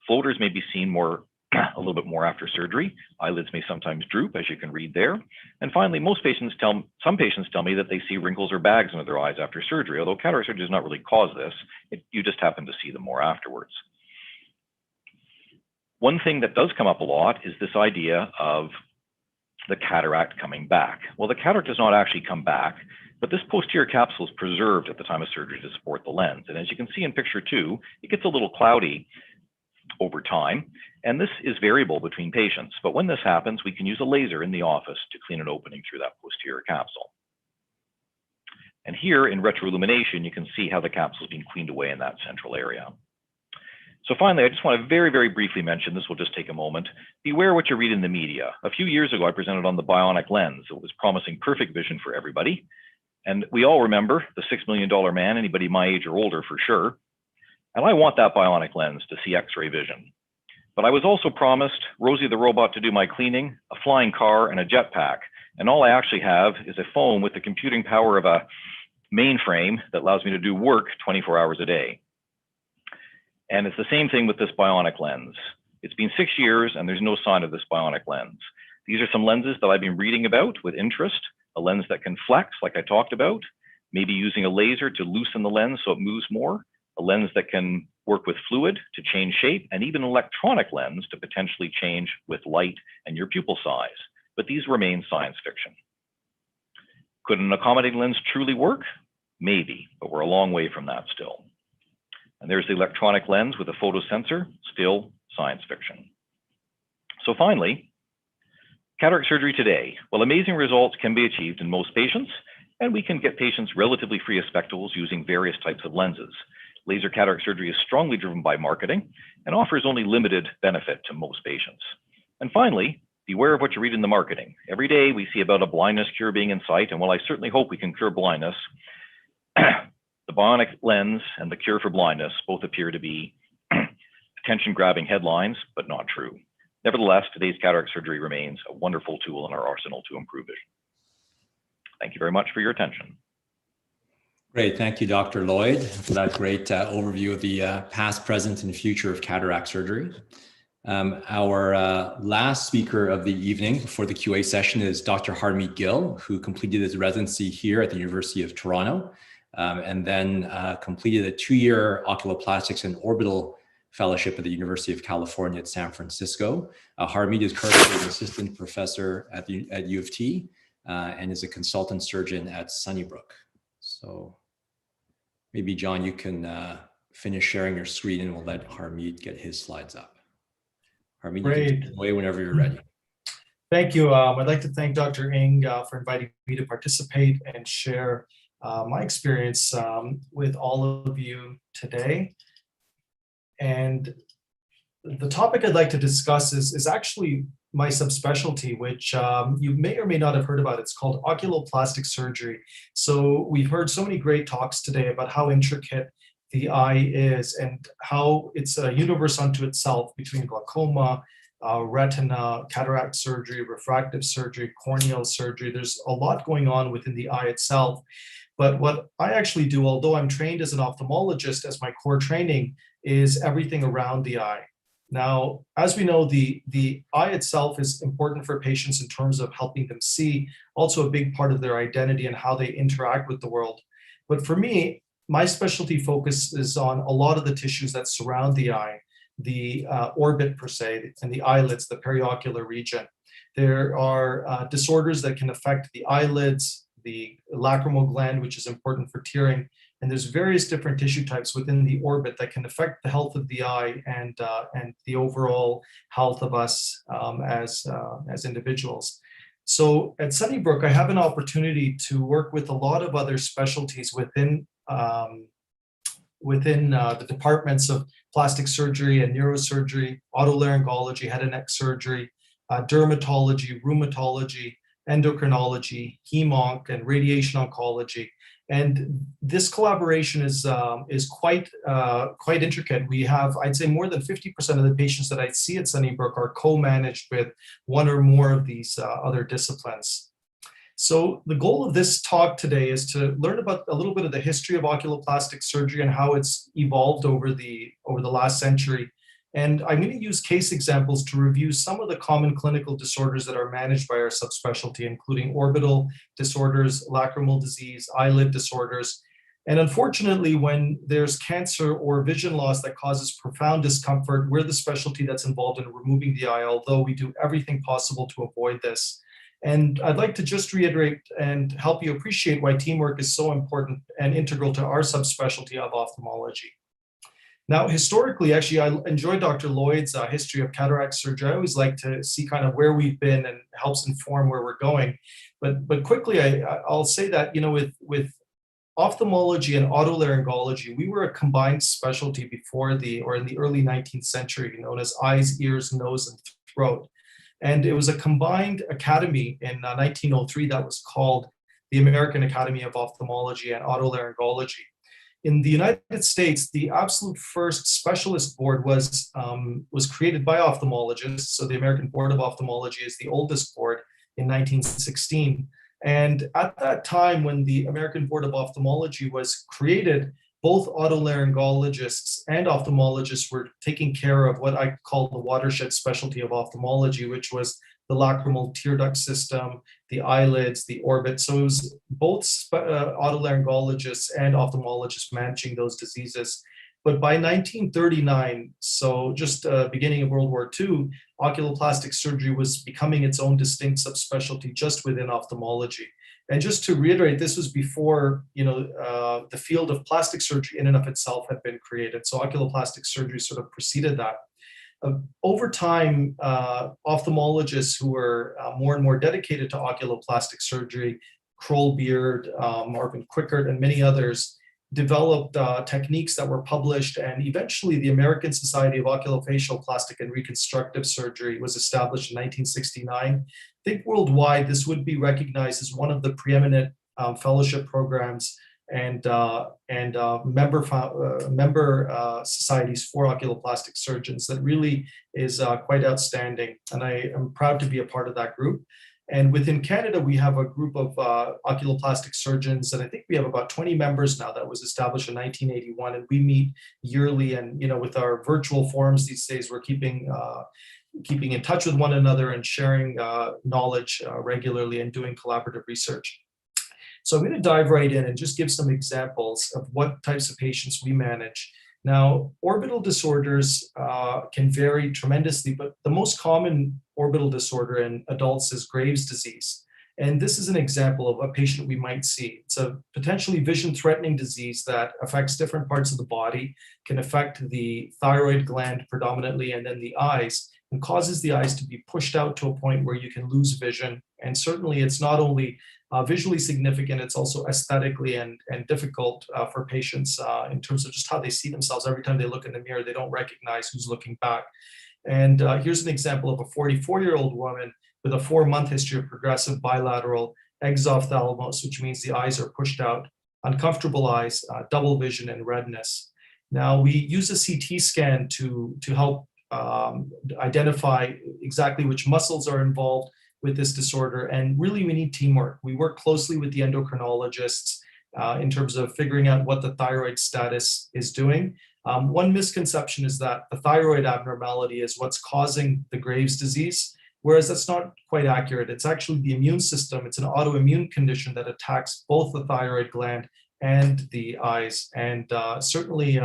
Speaker 5: Floaters may be seen a little bit more after surgery. Eyelids may sometimes droop, as you can read there. And finally, some patients tell me that they see wrinkles or bags under their eyes after surgery, although cataract surgery does not really cause this. You just happen to see them more afterwards. One thing that does come up a lot is this idea of the cataract coming back. Well, the cataract does not actually come back, but this posterior capsule is preserved at the time of surgery to support the lens. And as you can see in picture 2, it gets a little cloudy over time, and this is variable between patients. But when this happens, we can use a laser in the office to clean an opening through that posterior capsule. And here in retroillumination, you can see how the capsule is being cleaned away in that central area. So finally, I just want to very, very briefly mention, this will just take a moment, beware what you read in the media. A few years ago, I presented on the bionic lens. It was promising perfect vision for everybody. And we all remember the $6 million man, anybody my age or older for sure. And I want that bionic lens to see X-ray vision. But I was also promised Rosie the robot to do my cleaning, a flying car, and a jetpack. And all I actually have is a phone with the computing power of a mainframe that allows me to do work 24 hours a day. And it's the same thing with this bionic lens. It's been 6 years and there's no sign of this bionic lens. These are some lenses that I've been reading about with interest, a lens that can flex like I talked about, maybe using a laser to loosen the lens so it moves more, a lens that can work with fluid to change shape, and even an electronic lens to potentially change with light and your pupil size. But these remain science fiction. Could an accommodating lens truly work? Maybe, but we're a long way from that still. And there's the electronic lens with a photosensor, still science fiction. So finally, cataract surgery today. Well, amazing results can be achieved in most patients, and we can get patients relatively free of spectacles using various types of lenses. Laser cataract surgery is strongly driven by marketing and offers only limited benefit to most patients. And finally, beware of what you read in the marketing. Every day we see about a blindness cure being in sight, and while I certainly hope we can cure blindness, the bionic lens and the cure for blindness both appear to be attention-grabbing headlines, but not true. Nevertheless, today's cataract surgery remains a wonderful tool in our arsenal to improve vision. Thank you very much for your attention.
Speaker 2: Great. Thank you, Dr. Lloyd, for that great overview of the past, present, and future of cataract surgery. Our last speaker of the evening for the QA session is Dr. Harmeet Gill, who completed his residency here at the University of Toronto, and then completed a 2-year Oculoplastics and Orbital Fellowship at the University of California at San Francisco. Harmeet is currently an assistant professor at U of T and is a consultant surgeon at Sunnybrook. So maybe, John, you can finish sharing your screen and we'll let Harmeet get his slides up. Harmeet, you can take it away whenever you're ready.
Speaker 6: Thank you. I'd like to thank Dr. Ng for inviting me to participate and share my experience with all of you today. And the topic I'd like to discuss is actually my subspecialty, which you may or may not have heard about. It's called oculoplastic surgery. So we've heard so many great talks today about how intricate the eye is and how it's a universe unto itself between glaucoma, retina, cataract surgery, refractive surgery, corneal surgery. There's a lot going on within the eye itself. But what I actually do, although I'm trained as an ophthalmologist, as my core training, is everything around the eye. Now, as we know, the eye itself is important for patients in terms of helping them see, also a big part of their identity and how they interact with the world. But for me, my specialty focuses on a lot of the tissues that surround the eye, the orbit per se, and the eyelids, the periocular region. There are disorders that can affect the eyelids, the lacrimal gland, which is important for tearing, and there's various different tissue types within the orbit that can affect the health of the eye and the overall health of us as individuals. So at Sunnybrook, I have an opportunity to work with a lot of other specialties within the departments of plastic surgery and neurosurgery, otolaryngology, head and neck surgery, dermatology, rheumatology, endocrinology, hem-onc, and radiation oncology. And this collaboration is quite intricate. We have, I'd say, more than 50% of the patients that I see at Sunnybrook are co-managed with one or more of these other disciplines. So the goal of this talk today is to learn about a little bit of the history of oculoplastic surgery and how it's evolved over the last century. And I'm going to use case examples to review some of the common clinical disorders that are managed by our subspecialty, including orbital disorders, lacrimal disease, eyelid disorders. And unfortunately, when there's cancer or vision loss that causes profound discomfort, we're the specialty that's involved in removing the eye, although we do everything possible to avoid this. And I'd like to just reiterate and help you appreciate why teamwork is so important and integral to our subspecialty of ophthalmology. Now, historically, actually, I enjoy Dr. Lloyd's history of cataract surgery. I always like to see kind of where we've been and helps inform where we're going. But quickly, I'll say that, you know, with ophthalmology and otolaryngology, we were a combined specialty in the early 19th century, known as eyes, ears, nose, and throat. And it was a combined academy in 1903 that was called the American Academy of Ophthalmology and Otolaryngology. In the United States, the absolute first specialist board was created by ophthalmologists. So the American Board of Ophthalmology is the oldest board in 1916. And at that time, when the American Board of Ophthalmology was created, both otolaryngologists and ophthalmologists were taking care of what I call the watershed specialty of ophthalmology, which was the lacrimal tear duct system, the eyelids, the orbit. So it was both otolaryngologists and ophthalmologists managing those diseases. But by 1939, so just beginning of World War II, oculoplastic surgery was becoming its own distinct subspecialty just within ophthalmology. And just to reiterate, this was before, the field of plastic surgery in and of itself had been created. So oculoplastic surgery sort of preceded that. Over time, ophthalmologists who were more and more dedicated to oculoplastic surgery, Kroll Beard, Marvin Quickert, and many others, developed techniques that were published, and eventually the American Society of Oculofacial Plastic and Reconstructive Surgery was established in 1969. I think worldwide this would be recognized as one of the preeminent fellowship programs and member societies for oculoplastic surgeons that really is quite outstanding. And I am proud to be a part of that group. And within Canada, we have a group of oculoplastic surgeons, and I think we have about 20 members now. That was established in 1981, and we meet yearly. And with our virtual forums these days, we're keeping in touch with one another and sharing knowledge regularly and doing collaborative research. So I'm going to dive right in and just give some examples of what types of patients we manage. Now, orbital disorders can vary tremendously, but the most common orbital disorder in adults is Graves' disease. And this is an example of a patient we might see. It's a potentially vision-threatening disease that affects different parts of the body, can affect the thyroid gland predominantly, and then the eyes, and causes the eyes to be pushed out to a point where you can lose vision. And certainly it's not only visually significant, it's also aesthetically and difficult for patients in terms of just how they see themselves. Every time they look in the mirror, they don't recognize who's looking back. And here's an example of a 44-year-old woman with a 4-month history of progressive bilateral exophthalmos, which means the eyes are pushed out, uncomfortable eyes, double vision, and redness. Now, we use a CT scan to help identify exactly which muscles are involved with this disorder. And really, we need teamwork. We work closely with the endocrinologists in terms of figuring out what the thyroid status is doing. One misconception is that the thyroid abnormality is what's causing the Graves' disease, whereas that's not quite accurate. It's actually the immune system. It's an autoimmune condition that attacks both the thyroid gland and the eyes, and certainly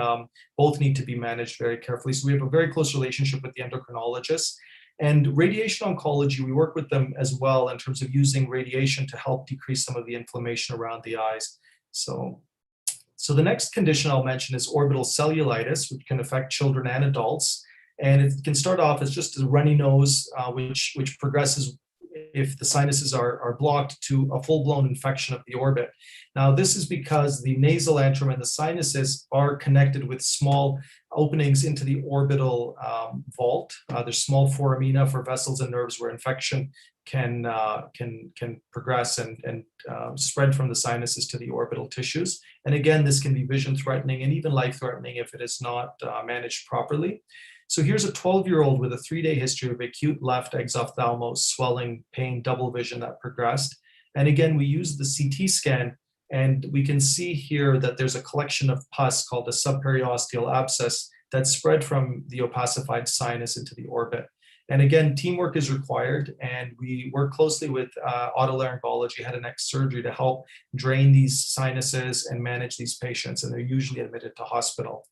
Speaker 6: both need to be managed very carefully. So we have a very close relationship with the endocrinologists. And radiation oncology, we work with them as well in terms of using radiation to help decrease some of the inflammation around the eyes. So the next condition I'll mention is orbital cellulitis, which can affect children and adults. And it can start off as just a runny nose, which progresses if the sinuses are blocked to a full-blown infection of the orbit. Now, this is because the nasal antrum and the sinuses are connected with small openings into the orbital vault. There's small foramina for vessels and nerves where infection can progress and spread from the sinuses to the orbital tissues. And again, this can be vision-threatening and even life-threatening if it is not managed properly. So here's a 12-year-old with a 3-day history of acute left exophthalmos, swelling, pain, double vision that progressed. And again, we use the CT scan, and we can see here that there's a collection of pus called a subperiosteal abscess that spread from the opacified sinus into the orbit. And again, teamwork is required, and we work closely with otolaryngology, head and neck surgery, to help drain these sinuses and manage these patients, and they're usually admitted to hospital.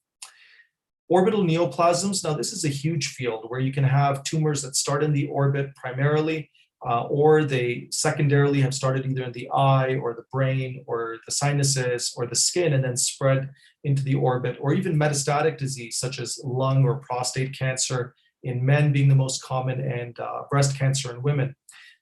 Speaker 6: Orbital neoplasms, now this is a huge field where you can have tumors that start in the orbit primarily, or they secondarily have started either in the eye or the brain or the sinuses or the skin and then spread into the orbit, or even metastatic disease such as lung or prostate cancer in men being the most common, and breast cancer in women.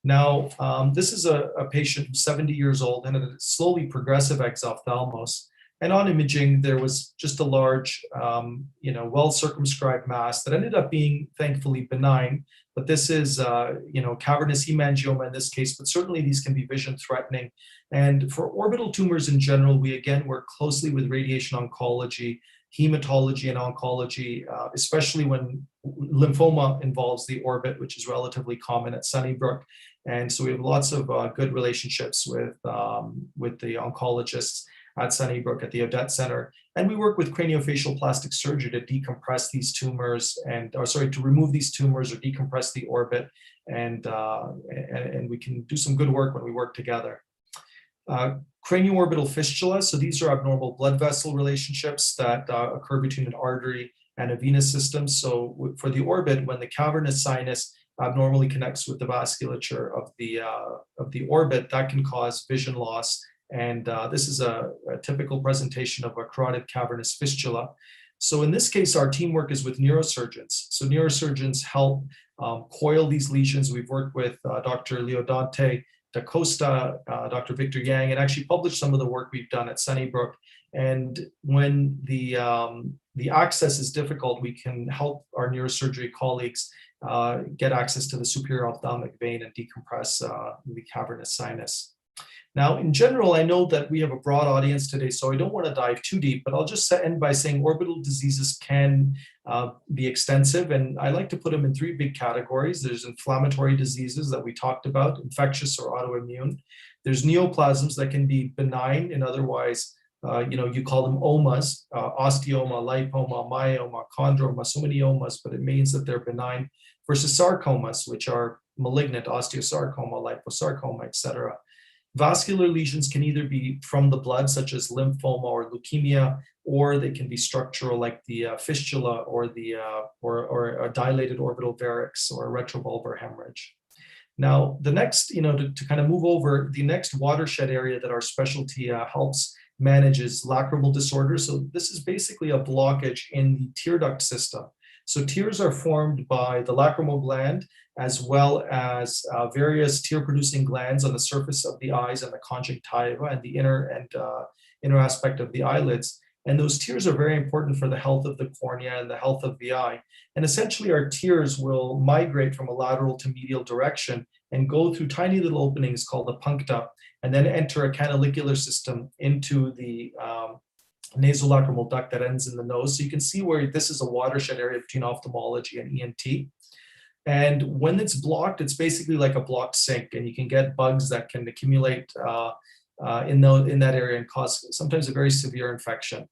Speaker 6: Now, this is a patient who's 70 years old and a slowly progressive exophthalmos. And on imaging, there was just a large, well-circumscribed mass that ended up being thankfully benign. But this is, cavernous hemangioma in this case, but certainly these can be vision threatening. And for orbital tumors in general, we again work closely with radiation oncology, hematology and oncology, especially when lymphoma involves the orbit, which is relatively common at Sunnybrook. And so we have lots of good relationships with the oncologists at Sunnybrook at the Odette Center. And we work with craniofacial plastic surgery to decompress these tumors to remove these tumors or decompress the orbit. And we can do some good work when we work together. Cranioorbital fistula. So these are abnormal blood vessel relationships that occur between an artery and a venous system. So for the orbit, when the cavernous sinus abnormally connects with the vasculature of the orbit, that can cause vision loss. And this is a typical presentation of a carotid cavernous fistula. So in this case, our teamwork is with neurosurgeons. So neurosurgeons help coil these lesions. We've worked with Dr. Leodante Da Costa, Dr. Victor Yang, and actually published some of the work we've done at Sunnybrook. And when the access is difficult, we can help our neurosurgery colleagues get access to the superior ophthalmic vein and decompress the cavernous sinus. Now, in general, I know that we have a broad audience today, so I don't want to dive too deep, but I'll just end by saying orbital diseases can be extensive, and I like to put them in three big categories. There's inflammatory diseases that we talked about, infectious or autoimmune. There's neoplasms that can be benign and otherwise, you call them omas, osteoma, lipoma, myoma, chondroma, so many omas, but it means that they're benign, versus sarcomas, which are malignant, osteosarcoma, liposarcoma, etc. Vascular lesions can either be from the blood, such as lymphoma or leukemia, or they can be structural, like the fistula or or a dilated orbital varix or a retrobulbar hemorrhage. Now, the next, to kind of move over, the next watershed area that our specialty helps manage is lacrimal disorders. So this is basically a blockage in the tear duct system. So tears are formed by the lacrimal gland, as well as various tear-producing glands on the surface of the eyes and the conjunctiva and the inner aspect of the eyelids. And those tears are very important for the health of the cornea and the health of the eye. And essentially, our tears will migrate from a lateral to medial direction and go through tiny little openings called the puncta, and then enter a canalicular system into the nasolacrimal duct that ends in the nose. So you can see where this is a watershed area between ophthalmology and ENT. And when it's blocked, it's basically like a blocked sink, and you can get bugs that can accumulate in that area and cause sometimes a very severe infection.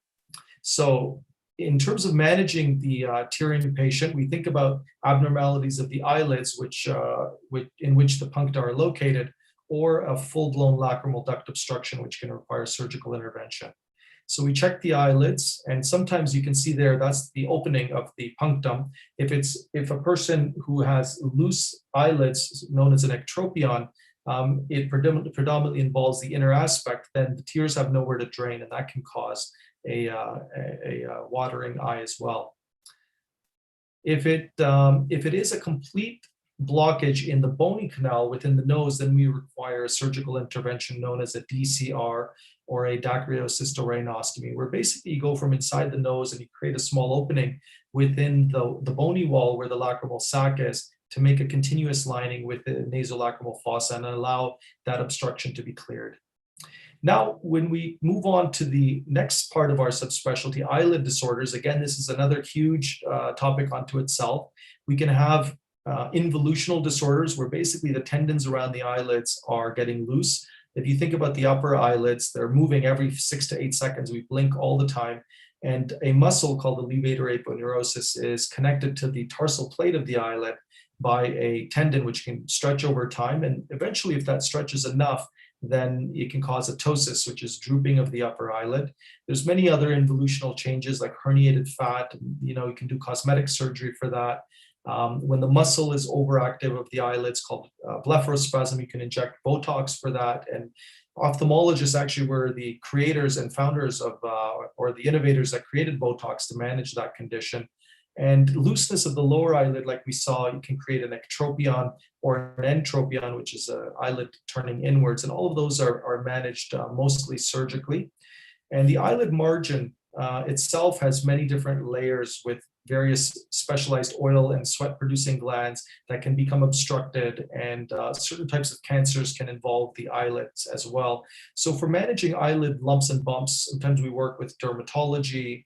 Speaker 6: So in terms of managing the tearing patient, we think about abnormalities of the eyelids, in which the puncta are located, or a full-blown lacrimal duct obstruction, which can require surgical intervention. So we check the eyelids, and sometimes you can see there, that's the opening of the punctum. If a person who has loose eyelids, known as an ectropion, it predominantly involves the inner aspect, then the tears have nowhere to drain, and that can cause a watering eye as well. If it is a complete blockage in the bony canal within the nose, then we require a surgical intervention known as a DCR, or a dacryocystorainostomy, where basically you go from inside the nose and you create a small opening within the bony wall where the lacrimal sac is, to make a continuous lining with the nasolacrimal fossa and allow that obstruction to be cleared. Now, when we move on to the next part of our subspecialty, eyelid disorders, again, this is another huge topic unto itself. We can have involutional disorders where basically the tendons around the eyelids are getting loose. If you think about the upper eyelids, they're moving every 6 to 8 seconds. We blink all the time. And a muscle called the levator aponeurosis is connected to the tarsal plate of the eyelid by a tendon, which can stretch over time. And eventually, if that stretches enough, then it can cause ptosis, which is drooping of the upper eyelid. There's many other involutional changes like herniated fat. You can do cosmetic surgery for that. When the muscle is overactive of the eyelids, called blepharospasm, you can inject Botox for that. And ophthalmologists actually were the creators and founders of, or the innovators that created Botox to manage that condition. And looseness of the lower eyelid, like we saw, you can create an ectropion or an entropion, which is an eyelid turning inwards. And all of those are managed mostly surgically. And the eyelid margin itself has many different layers with various specialized oil and sweat producing glands that can become obstructed, and certain types of cancers can involve the eyelids as well. So for managing eyelid lumps and bumps, sometimes we work with dermatology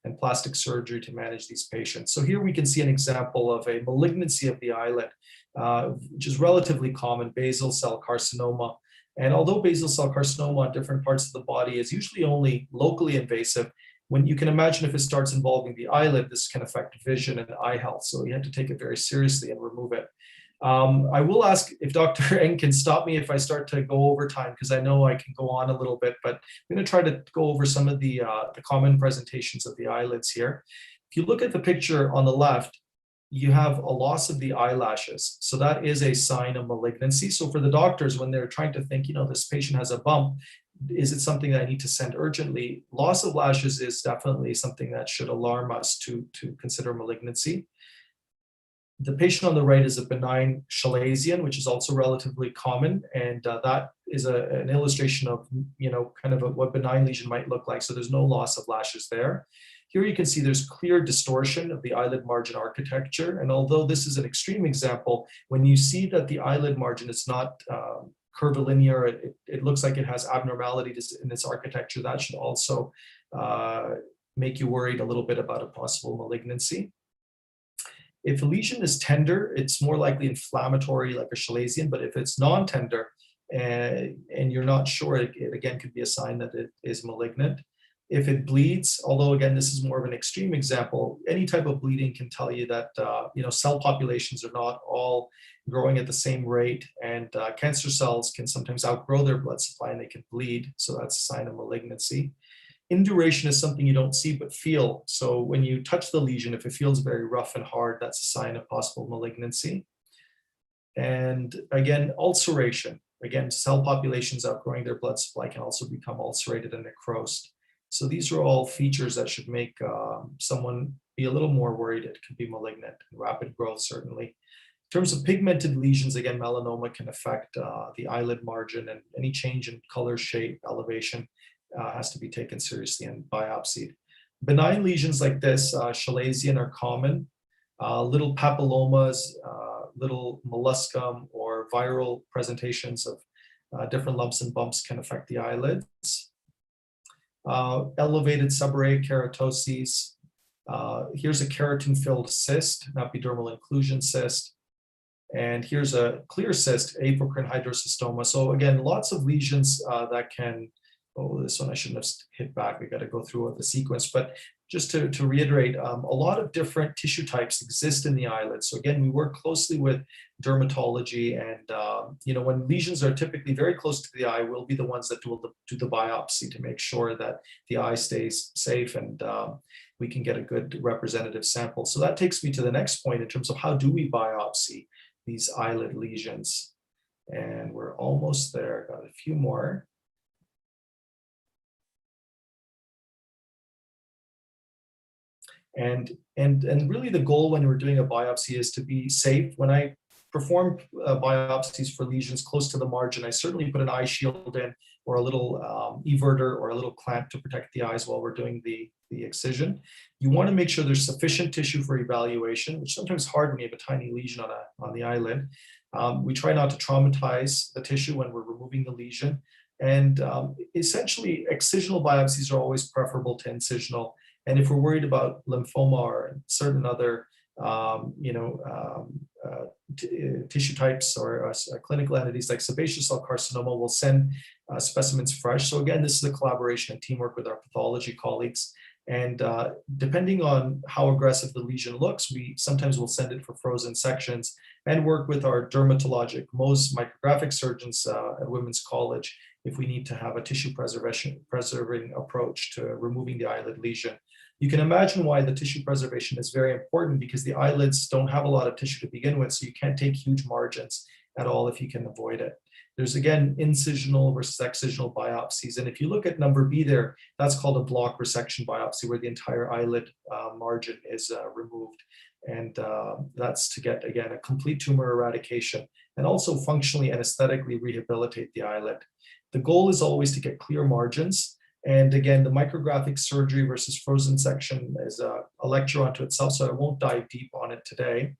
Speaker 6: and plastic surgery to manage these patients. So here we can see an example of a malignancy of the eyelid, which is relatively common, basal cell carcinoma. And although basal cell carcinoma on different parts of the body is usually only locally invasive, when you can imagine if it starts involving the eyelid, this can affect vision and eye health. So you have to take it very seriously and remove it. I will ask if Dr. Eng can stop me if I start to go over time, because I know I can go on a little bit, but I'm going to try to go over some of the common presentations of the eyelids here. If you look at the picture on the left, you have a loss of the eyelashes. So that is a sign of malignancy. So for the doctors, when they're trying to think, this patient has a bump, is it something that I need to send urgently? Loss of lashes is definitely something that should alarm us to consider malignancy. The patient on the right is a benign chalazion, which is also relatively common. And that is an illustration of, kind of what benign lesion might look like. So there's no loss of lashes there. Here you can see there's clear distortion of the eyelid margin architecture. And although this is an extreme example, when you see that the eyelid margin is not curvilinear, it looks like it has abnormalities in its architecture, that should also make you worried a little bit about a possible malignancy. If a lesion is tender, it's more likely inflammatory like a chalazion, but if it's non-tender and you're not sure, it again could be a sign that it is malignant. If it bleeds, although again, this is more of an extreme example, any type of bleeding can tell you that, cell populations are not all growing at the same rate, and cancer cells can sometimes outgrow their blood supply and they can bleed. So that's a sign of malignancy. Induration is something you don't see but feel. So when you touch the lesion, if it feels very rough and hard, that's a sign of possible malignancy. And again, ulceration. Again, cell populations outgrowing their blood supply can also become ulcerated and necrosed. So these are all features that should make someone be a little more worried it could be malignant. Rapid growth, certainly. In terms of pigmented lesions, again, melanoma can affect the eyelid margin, and any change in color, shape, elevation has to be taken seriously and biopsied. Benign lesions like this, chalazion, are common. Little papillomas, little molluscum, or viral presentations of different lumps and bumps can affect the eyelids. Elevated seborrheic keratoses. Here's a keratin-filled cyst, an epidermal inclusion cyst. And here's a clear cyst, apocrine hydrocystoma. So again, lots of lesions that can, this one I shouldn't have hit back. We got to go through the sequence, but just to reiterate, a lot of different tissue types exist in the eyelid. So again, we work closely with dermatology, and when lesions are typically very close to the eye, we'll be the ones that do the biopsy to make sure that the eye stays safe and we can get a good representative sample. So that takes me to the next point in terms of how do we biopsy these eyelid lesions. And we're almost there, got a few more. And really the goal when we're doing a biopsy is to be safe. When I perform biopsies for lesions close to the margin, I certainly put an eye shield in, or a little everter or a little clamp to protect the eyes while we're doing the excision. You want to make sure there's sufficient tissue for evaluation, which is sometimes hard when you have a tiny lesion on the eyelid. We try not to traumatize the tissue when we're removing the lesion. And essentially, excisional biopsies are always preferable to incisional. And if we're worried about lymphoma or certain other tissue types or clinical entities like sebaceous cell carcinoma, we'll send specimens fresh. So again, this is a collaboration and teamwork with our pathology colleagues. And depending on how aggressive the lesion looks, we sometimes will send it for frozen sections and work with our dermatologic, most micrographic surgeons at Women's College if we need to have a tissue preserving approach to removing the eyelid lesion. You can imagine why the tissue preservation is very important, because the eyelids don't have a lot of tissue to begin with, so you can't take huge margins at all if you can avoid it. There's again incisional versus excisional biopsies. And if you look at number B there, that's called a block resection biopsy, where the entire eyelid margin is removed. And that's to get, again, a complete tumor eradication and also functionally and aesthetically rehabilitate the eyelid. The goal is always to get clear margins. And again, the micrographic surgery versus frozen section is a lecture unto itself, so I won't dive deep on it today.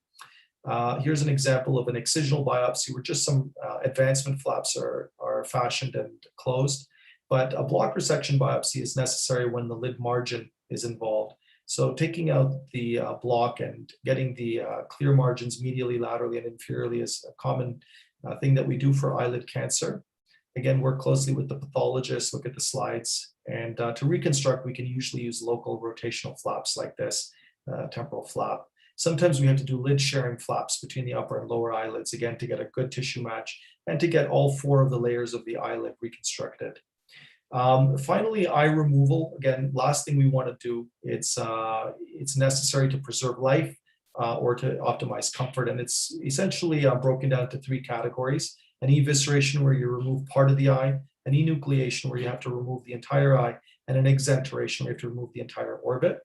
Speaker 6: Here's an example of an excisional biopsy where just some advancement flaps are fashioned and closed. But a block resection biopsy is necessary when the lid margin is involved. So taking out the block and getting the clear margins medially, laterally, and inferiorly is a common thing that we do for eyelid cancer. Again, work closely with the pathologist, look at the slides, and to reconstruct, we can usually use local rotational flaps like this, temporal flap. Sometimes we have to do lid sharing flaps between the upper and lower eyelids, again, to get a good tissue match and to get all 4 of the layers of the eyelid reconstructed. Finally, eye removal. Again, last thing we want to do, it's necessary to preserve life or to optimize comfort. And it's essentially broken down to 3 categories: an evisceration where you remove part of the eye, an enucleation where you have to remove the entire eye, and an exenteration where you have to remove the entire orbit.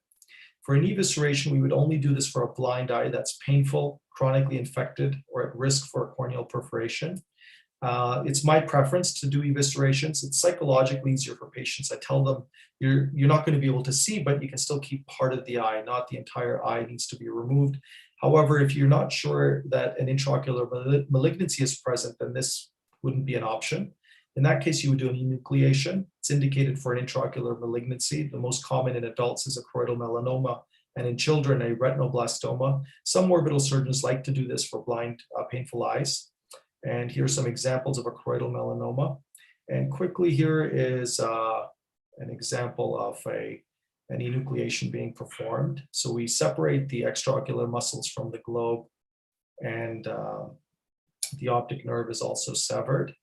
Speaker 6: For an evisceration, we would only do this for a blind eye that's painful, chronically infected, or at risk for a corneal perforation. It's my preference to do eviscerations. It's psychologically easier for patients. I tell them you're not going to be able to see, but you can still keep part of the eye, not the entire eye needs to be removed. However, if you're not sure that an intraocular malignancy is present, then this wouldn't be an option. In that case, you would do an enucleation. It's indicated for an intraocular malignancy. The most common in adults is a choroidal melanoma, and in children, a retinoblastoma. Some orbital surgeons like to do this for blind, painful eyes. And here's some examples of a choroidal melanoma. And quickly, here is an example of an enucleation being performed. So we separate the extraocular muscles from the globe, and the optic nerve is also severed.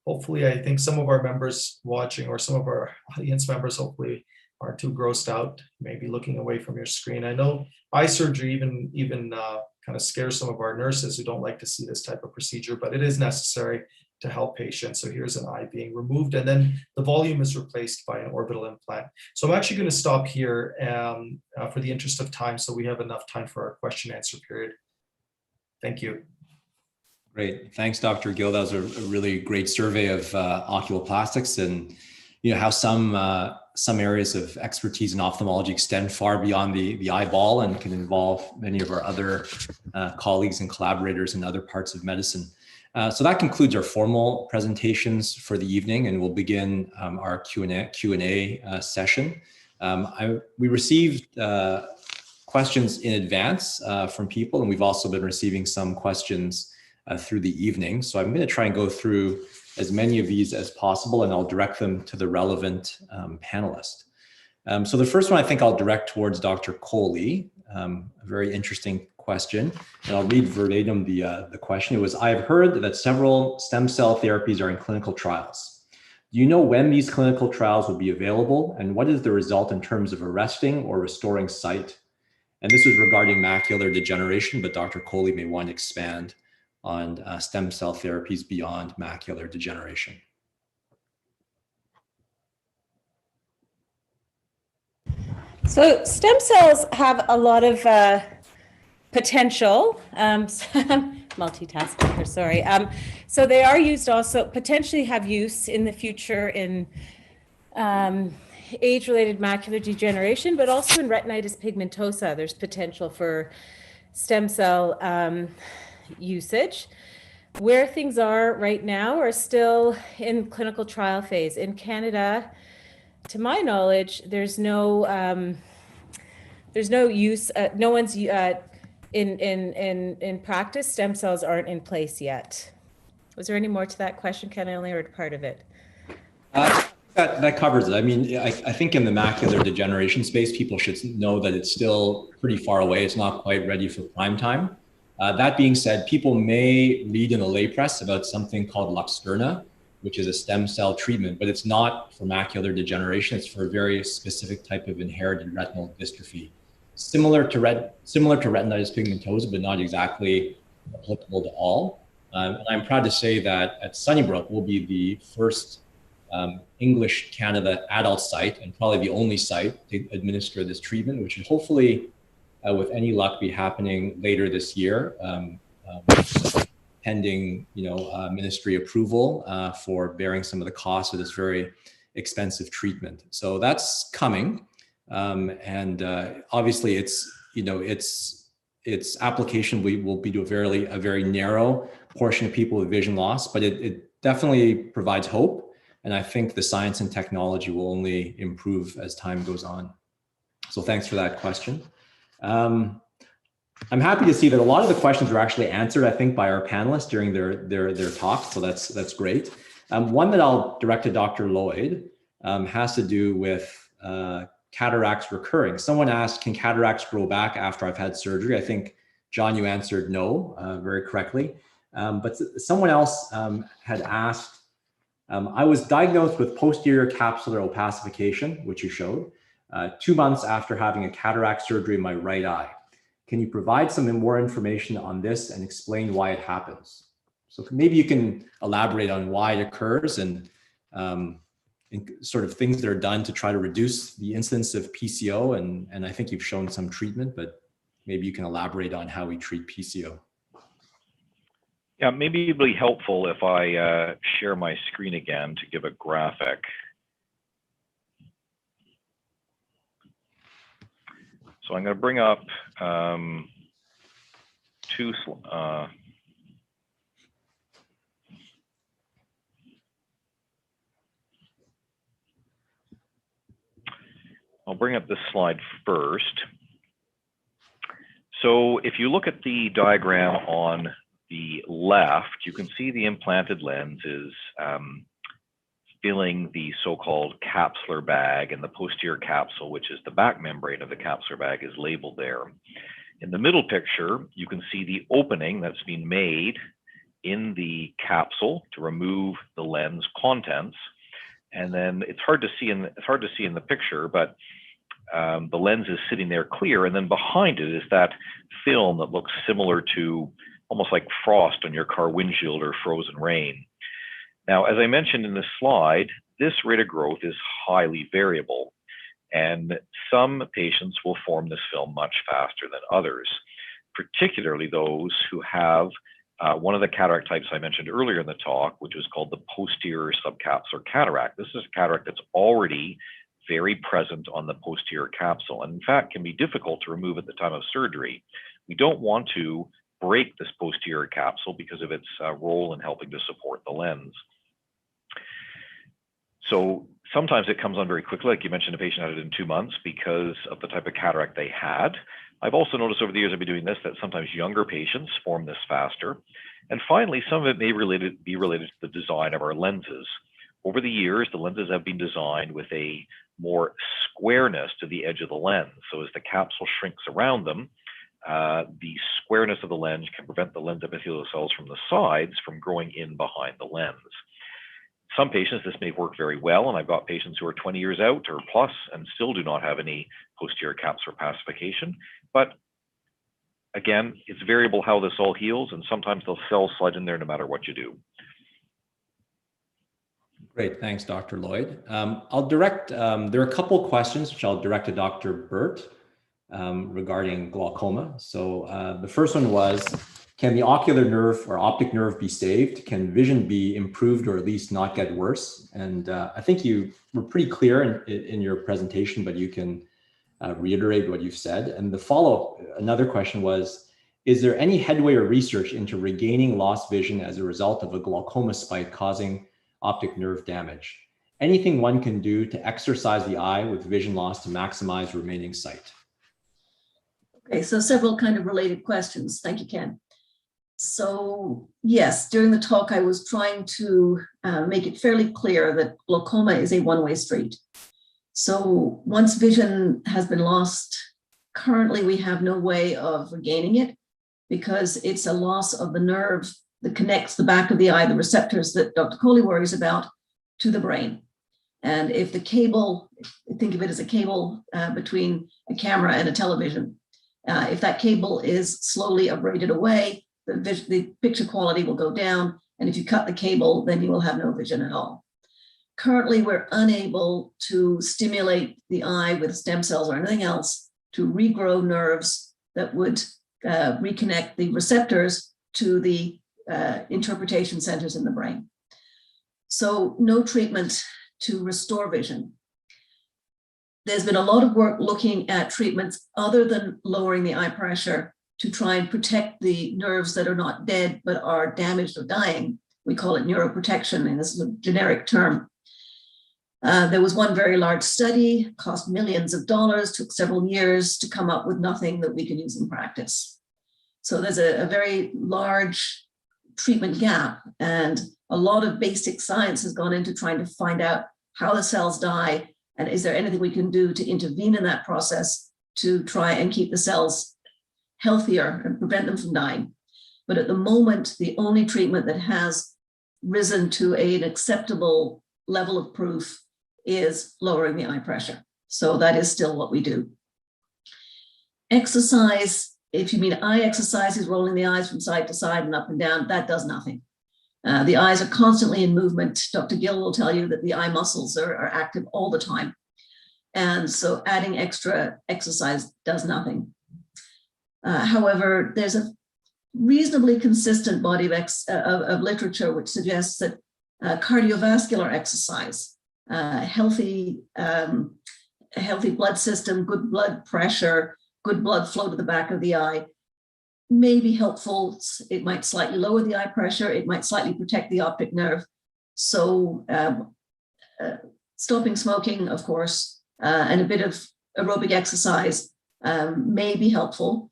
Speaker 6: Hopefully, I think some of our members watching, or some of our audience members, hopefully aren't too grossed out, maybe looking away from your screen. I know eye surgery even kind of scares some of our nurses who don't like to see this type of procedure, but it is necessary to help patients. So here's an eye being removed, and then the volume is replaced by an orbital implant. So I'm actually going to stop here for the interest of time, so we have enough time for our question answer period. Thank you.
Speaker 2: Great. Thanks, Dr. Gill. That was a really great survey of oculoplastics, and how some areas of expertise in ophthalmology extend far beyond the eyeball and can involve many of our other colleagues and collaborators in other parts of medicine. So that concludes our formal presentations for the evening, and we'll begin our Q&A session. We received questions in advance from people, and we've also been receiving some questions through the evening. So I'm going to try and go through as many of these as possible, and I'll direct them to the relevant panelist. So the first one I think I'll direct towards Dr. Coley, a very interesting question, and I'll read verbatim the question. It was, I've heard that several stem cell therapies are in clinical trials. Do you know when these clinical trials will be available, and what is the result in terms of arresting or restoring sight? And this is regarding macular degeneration, but Dr. Coley may want to expand on stem cell therapies beyond macular degeneration.
Speaker 3: So stem cells have a lot of potential. Multitasking here, sorry. So they are used also, potentially have use in the future in age-related macular degeneration, but also in retinitis pigmentosa. There's potential for stem cell usage. Where things are right now are still in clinical trial phase. In Canada, to my knowledge, there's no use. No one's in practice. Stem cells aren't in place yet. Was there any more to that question, Ken? I only heard part of it.
Speaker 2: That covers it. I mean, I think in the macular degeneration space, people should know that it's still pretty far away. It's not quite ready for prime time. That being said, people may read in the lay press about something called Luxturna, which is a stem cell treatment, but it's not for macular degeneration. It's for a very specific type of inherited retinal dystrophy, similar to retinitis pigmentosa, but not exactly applicable to all. And I'm proud to say that at Sunnybrook, we'll be the first English Canada adult site, and probably the only site to administer this treatment, which should hopefully, with any luck, be happening later this year, pending ministry approval for bearing some of the costs of this very expensive treatment. So that's coming. Obviously its application will be to a very narrow portion of people with vision loss, but it definitely provides hope. And I think the science and technology will only improve as time goes on. So thanks for that question. I'm happy to see that a lot of the questions were actually answered, I think, by our panelists during their talks. So that's great. One that I'll direct to Dr. Lloyd has to do with cataracts recurring. Someone asked, can cataracts grow back after I've had surgery? I think, John, you answered no very correctly. But someone else had asked, I was diagnosed with posterior capsular opacification, which you showed, 2 months after having a cataract surgery in my right eye. Can you provide some more information on this and explain why it happens? So maybe you can elaborate on why it occurs and sort of things that are done to try to reduce the incidence of PCO. And I think you've shown some treatment, but maybe you can elaborate on how we treat PCO.
Speaker 5: Yeah, maybe it'd be helpful if I share my screen again to give a graphic. So I'm going to bring up two slides. I'll bring up this slide first. So if you look at the diagram on the left, you can see the implanted lens is filling the so-called capsular bag, and the posterior capsule, which is the back membrane of the capsular bag, is labeled there. In the middle picture, you can see the opening that's been made in the capsule to remove the lens contents. And then it's hard to see in the picture, but the lens is sitting there clear, and then behind it is that film that looks similar to almost like frost on your car windshield or frozen rain. Now, as I mentioned in this slide, this rate of growth is highly variable, and some patients will form this film much faster than others, particularly those who have one of the cataract types I mentioned earlier in the talk, which is called the posterior subcapsular cataract. This is a cataract that's already very present on the posterior capsule, and in fact can be difficult to remove at the time of surgery. We don't want to break this posterior capsule because of its role in helping to support the lens. So sometimes it comes on very quickly, like you mentioned, a patient had it in 2 months because of the type of cataract they had. I've also noticed over the years I've been doing this that sometimes younger patients form this faster. And finally, some of it may be related to the design of our lenses. Over the years, the lenses have been designed with a more squareness to the edge of the lens. So as the capsule shrinks around them, the squareness of the lens can prevent the lens epithelial cells from the sides from growing in behind the lens. Some patients, this may work very well, and I've got patients who are 20 years out or plus and still do not have any posterior capsular opacification. But again, it's variable how this all heals, and sometimes the cells slide in there no matter what you do.
Speaker 2: Great, thanks, Dr. Lloyd. I'll direct, there are a couple of questions which I'll direct to Dr. Burt regarding glaucoma. So the first one was, can the ocular nerve or optic nerve be saved? Can vision be improved or at least not get worse? And I think you were pretty clear in your presentation, but you can reiterate what you've said. And the follow-up, another question was, is there any headway or research into regaining lost vision as a result of a glaucoma spike causing optic nerve damage? Anything one can do to exercise the eye with vision loss to maximize remaining sight?
Speaker 4: Okay, so several kind of related questions. Thank you, Ken. So yes, during the talk, I was trying to make it fairly clear that glaucoma is a one-way street. So once vision has been lost, currently we have no way of regaining it because it's a loss of the nerve that connects the back of the eye, the receptors that Dr. Coley worries about, to the brain. And if the cable, think of it as a cable between a camera and a television, if that cable is slowly abraded away, the picture quality will go down. And if you cut the cable, then you will have no vision at all. Currently, we're unable to stimulate the eye with stem cells or anything else to regrow nerves that would reconnect the receptors to the interpretation centers in the brain. So no treatment to restore vision. There's been a lot of work looking at treatments other than lowering the eye pressure to try and protect the nerves that are not dead but are damaged or dying. We call it neuroprotection, and this is a generic term. There was one very large study, cost millions of dollars, took several years to come up with nothing that we can use in practice. So there's a very large treatment gap, and a lot of basic science has gone into trying to find out how the cells die, and is there anything we can do to intervene in that process to try and keep the cells healthier and prevent them from dying. But at the moment, the only treatment that has risen to an acceptable level of proof is lowering the eye pressure. So that is still what we do. Exercise, if you mean eye exercises, rolling the eyes from side to side and up and down, that does nothing. The eyes are constantly in movement. Dr. Gill will tell you that the eye muscles are active all the time. And so adding extra exercise does nothing. However, there's a reasonably consistent body of literature which suggests that cardiovascular exercise, a healthy blood system, good blood pressure, good blood flow to the back of the eye may be helpful. It might slightly lower the eye pressure. It might slightly protect the optic nerve. So stopping smoking, of course, and a bit of aerobic exercise may be helpful,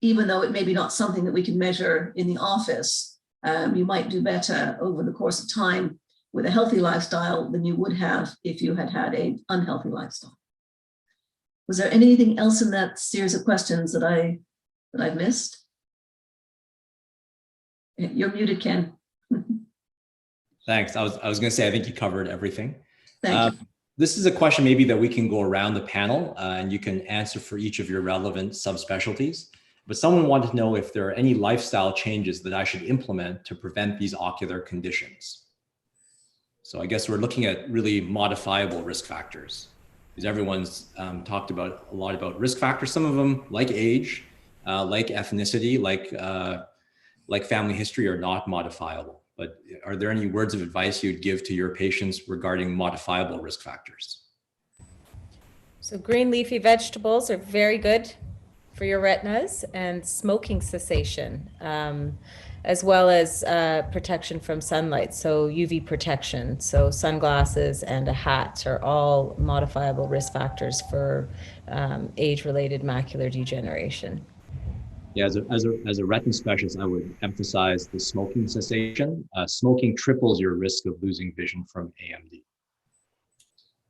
Speaker 4: even though it may be not something that we can measure in the office. You might do better over the course of time with a healthy lifestyle than you would have if you had had an unhealthy lifestyle. Was there anything else in that series of questions that I've missed? You're muted, Ken.
Speaker 2: Thanks. I was going to say, I think you covered everything.
Speaker 4: Thank you.
Speaker 2: This is a question maybe that we can go around the panel and you can answer for each of your relevant subspecialties. But someone wanted to know if there are any lifestyle changes that I should implement to prevent these ocular conditions. So I guess we're looking at really modifiable risk factors, because everyone's talked about a lot about risk factors. Some of them, like age, like ethnicity, like family history, are not modifiable. But are there any words of advice you'd give to your patients regarding modifiable risk factors?
Speaker 3: So green leafy vegetables are very good for your retinas, and smoking cessation, as well as protection from sunlight, so UV protection. So sunglasses and a hat are all modifiable risk factors for age-related macular degeneration.
Speaker 2: Yeah, as a retina specialist, I would emphasize the smoking cessation. Smoking triples your risk of losing vision from AMD.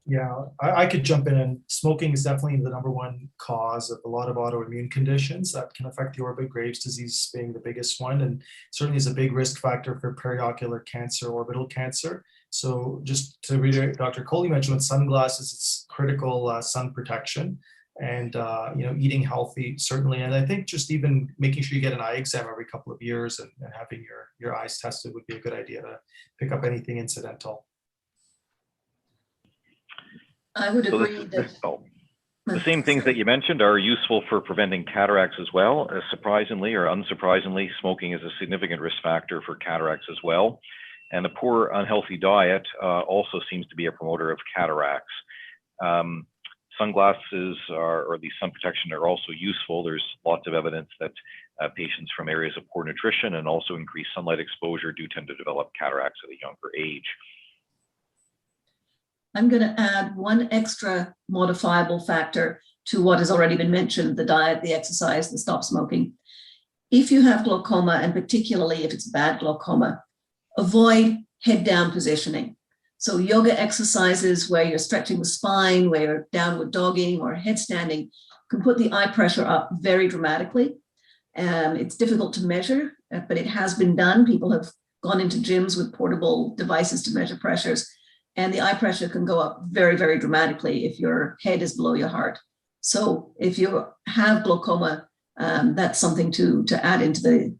Speaker 6: Yeah, I could jump in, and smoking is definitely the #1 cause of a lot of autoimmune conditions that can affect the orbit, Graves' disease being the biggest one, and certainly is a big risk factor for periocular cancer, orbital cancer. So just to reiterate, Dr. Coley mentioned with sunglasses, it's critical sun protection, and eating healthy, certainly. And I think just even making sure you get an eye exam every couple of years and having your eyes tested would be a good idea to pick up anything incidental.
Speaker 4: I would agree
Speaker 5: the same things that you mentioned are useful for preventing cataracts as well. Surprisingly or unsurprisingly, smoking is a significant risk factor for cataracts as well. And a poor, unhealthy diet also seems to be a promoter of cataracts. Sunglasses or the sun protection are also useful. There's lots of evidence that patients from areas of poor nutrition and also increased sunlight exposure do tend to develop cataracts at a younger age.
Speaker 4: I'm going to add one extra modifiable factor to what has already been mentioned: the diet, the exercise, the stop smoking. If you have glaucoma, and particularly if it's bad glaucoma, avoid head down positioning. So yoga exercises where you're stretching the spine, where you're downward dogging or headstanding, can put the eye pressure up very dramatically. It's difficult to measure, but it has been done. People have gone into gyms with portable devices to measure pressures, and the eye pressure can go up very, very dramatically if your head is below your heart. So if you have glaucoma, that's something to add into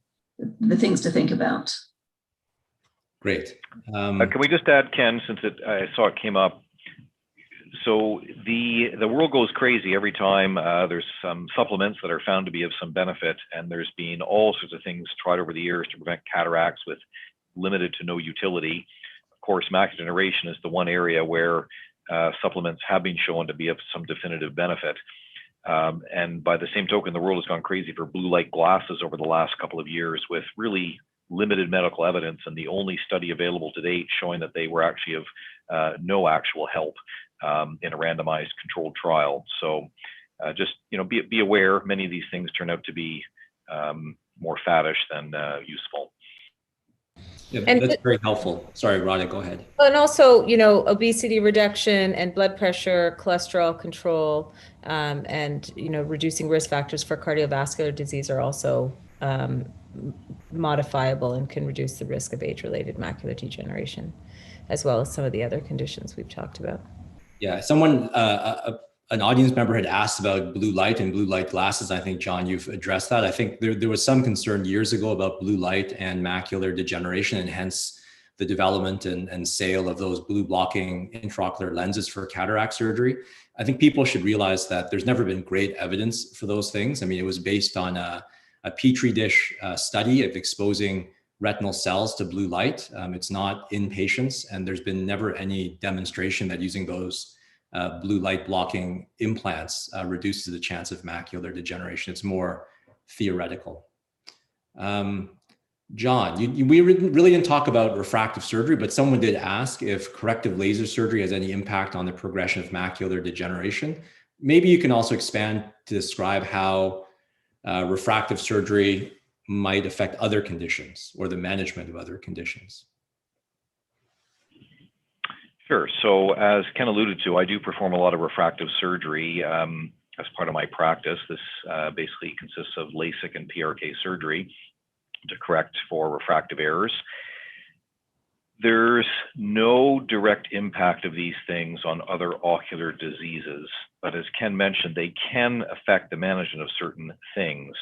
Speaker 4: the things to think about.
Speaker 2: Great.
Speaker 5: Can we just add, Ken, since I saw it came up? So the world goes crazy every time there's some supplements that are found to be of some benefit, and there's been all sorts of things tried over the years to prevent cataracts with limited to no utility. course, macular degeneration is the one area where supplements have been shown to be of some definitive benefit. And by the same token, the world has gone crazy for blue light glasses over the last couple of years with really limited medical evidence, and the only study available to date showing that they were actually of no actual help in a randomized controlled trial. So just be aware, many of these things turn out to be more faddish than useful.
Speaker 2: Yeah,
Speaker 3: And
Speaker 2: that's very helpful. Sorry, Rada, go ahead.
Speaker 3: And also, obesity reduction and blood pressure, cholesterol control, and, reducing risk factors for cardiovascular disease are also modifiable and can reduce the risk of age-related macular degeneration, as well as some of the other conditions we've talked about.
Speaker 2: Yeah, someone, an audience member had asked about blue light and blue light glasses. I think, John, you've addressed that. I think there was some concern years ago about blue light and macular degeneration, and hence the development and sale of those blue blocking intraocular lenses for cataract surgery. I think people should realize that there's never been great evidence for those things. I mean, it was based on a Petri dish study of exposing retinal cells to blue light. It's not in patients, and there's been never any demonstration that using those blue light blocking implants reduces the chance of macular degeneration. It's more theoretical. John, we really didn't talk about refractive surgery, but someone did ask if corrective laser surgery has any impact on the progression of macular degeneration. Maybe you can also expand to describe how refractive surgery might affect other conditions or the management of other conditions.
Speaker 5: Sure. So as Ken alluded to, I do perform a lot of refractive surgery as part of my practice. This basically consists of LASIK and PRK surgery to correct for refractive errors. There's no direct impact of these things on other ocular diseases, but as Ken mentioned, they can affect the management of certain things.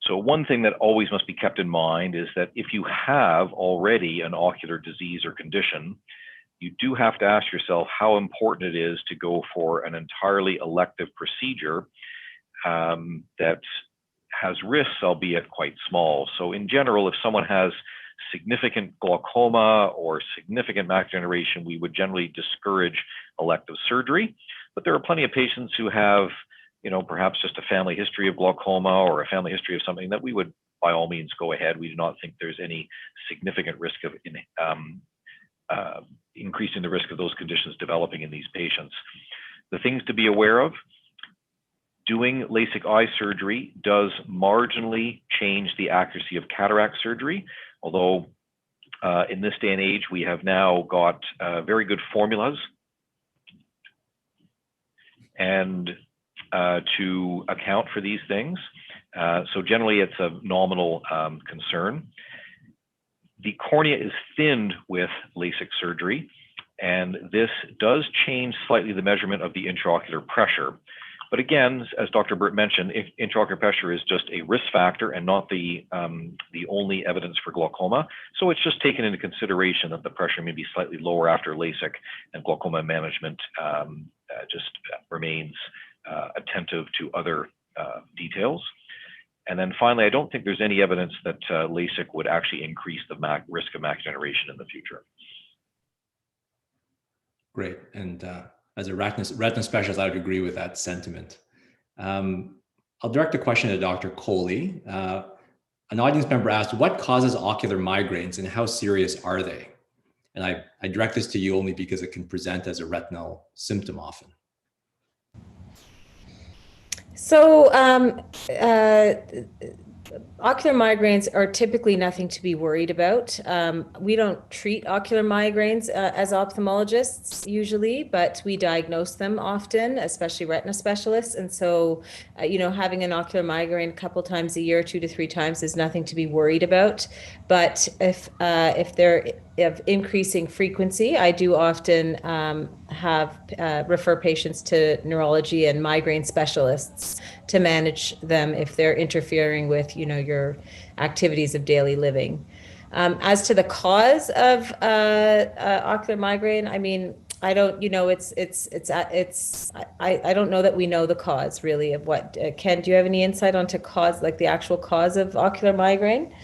Speaker 5: So one thing that always must be kept in mind is that if you have already an ocular disease or condition, you do have to ask yourself how important it is to go for an entirely elective procedure that has risks, albeit quite small. So in general, if someone has significant glaucoma or significant macular degeneration, we would generally discourage elective surgery. But there are plenty of patients who have, perhaps just a family history of glaucoma or a family history of something that we would, by all means, go ahead. We do not think there's any significant risk of increasing the risk of those conditions developing in these patients. The things to be aware of: doing LASIK eye surgery does marginally change the accuracy of cataract surgery, although in this day and age, we have now got very good formulas and to account for these things. So generally, it's a nominal concern. The cornea is thinned with LASIK surgery, and this does change slightly the measurement of the intraocular pressure. But again, as Dr. Burt mentioned, intraocular pressure is just a risk factor and not the only evidence for glaucoma. So it's just taken into consideration that the pressure may be slightly lower after LASIK, and glaucoma management just remains attentive to other details. And then finally, I don't think there's any evidence that LASIK would actually increase the risk of macular degeneration in the future.
Speaker 2: Great. And as a retina specialist, I would agree with that sentiment. I'll direct a question to Dr. Coley. An audience member asked, what causes ocular migraines and how serious are they? And I direct this to you only because it can present as a retinal symptom often.
Speaker 3: So ocular migraines are typically nothing to be worried about. We don't treat ocular migraines as ophthalmologists usually, but we diagnose them often, especially retina specialists. And so, having an ocular migraine a couple times a year, 2 to 3 times, is nothing to be worried about. But if they're of increasing frequency, I do often refer patients to neurology and migraine specialists to manage them if they're interfering with, your activities of daily living. As to the cause of ocular migraine, I mean, I don't, I don't know that we know the cause really of what. Ken, do you have any insight onto cause, like the actual cause of ocular migraine?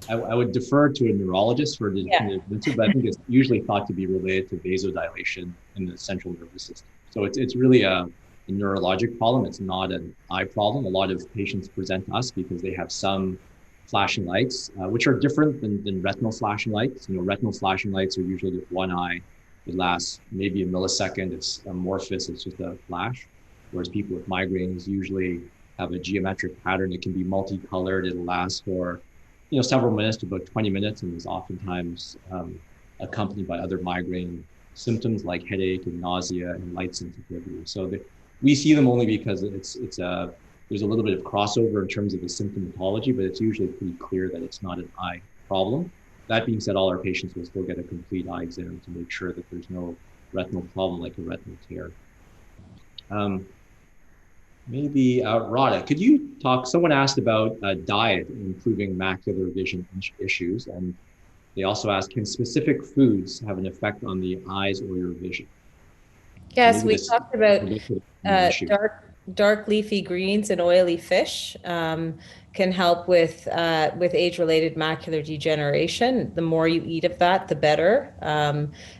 Speaker 2: I would defer to a neurologist for the definitive answer, but I think it's usually thought to be related to vasodilation in the central nervous system. So it's really a neurologic problem. It's not an eye problem. A lot of patients present to us because they have some flashing lights, which are different than retinal flashing lights. Retinal flashing lights are usually with one eye. It lasts maybe a millisecond. It's amorphous. It's just a flash. Whereas people with migraines usually have a geometric pattern. It can be multicolored. It'll last for several minutes to about 20 minutes, and is oftentimes accompanied by other migraine symptoms like headache and nausea and light sensitivity. So we see them only because there's a little bit of crossover in terms of the symptomatology, but it's usually pretty clear that it's not an eye problem. That being said, all our patients will still get a complete eye exam to make sure that there's no retinal problem like a retinal tear. Maybe Radha, could you talk, someone asked about diet improving macular vision issues, and they also asked, can specific foods have an effect on the eyes or your vision?
Speaker 3: Yes, we talked about dark leafy greens and oily fish can help with age-related macular degeneration. The more you eat of that, the better.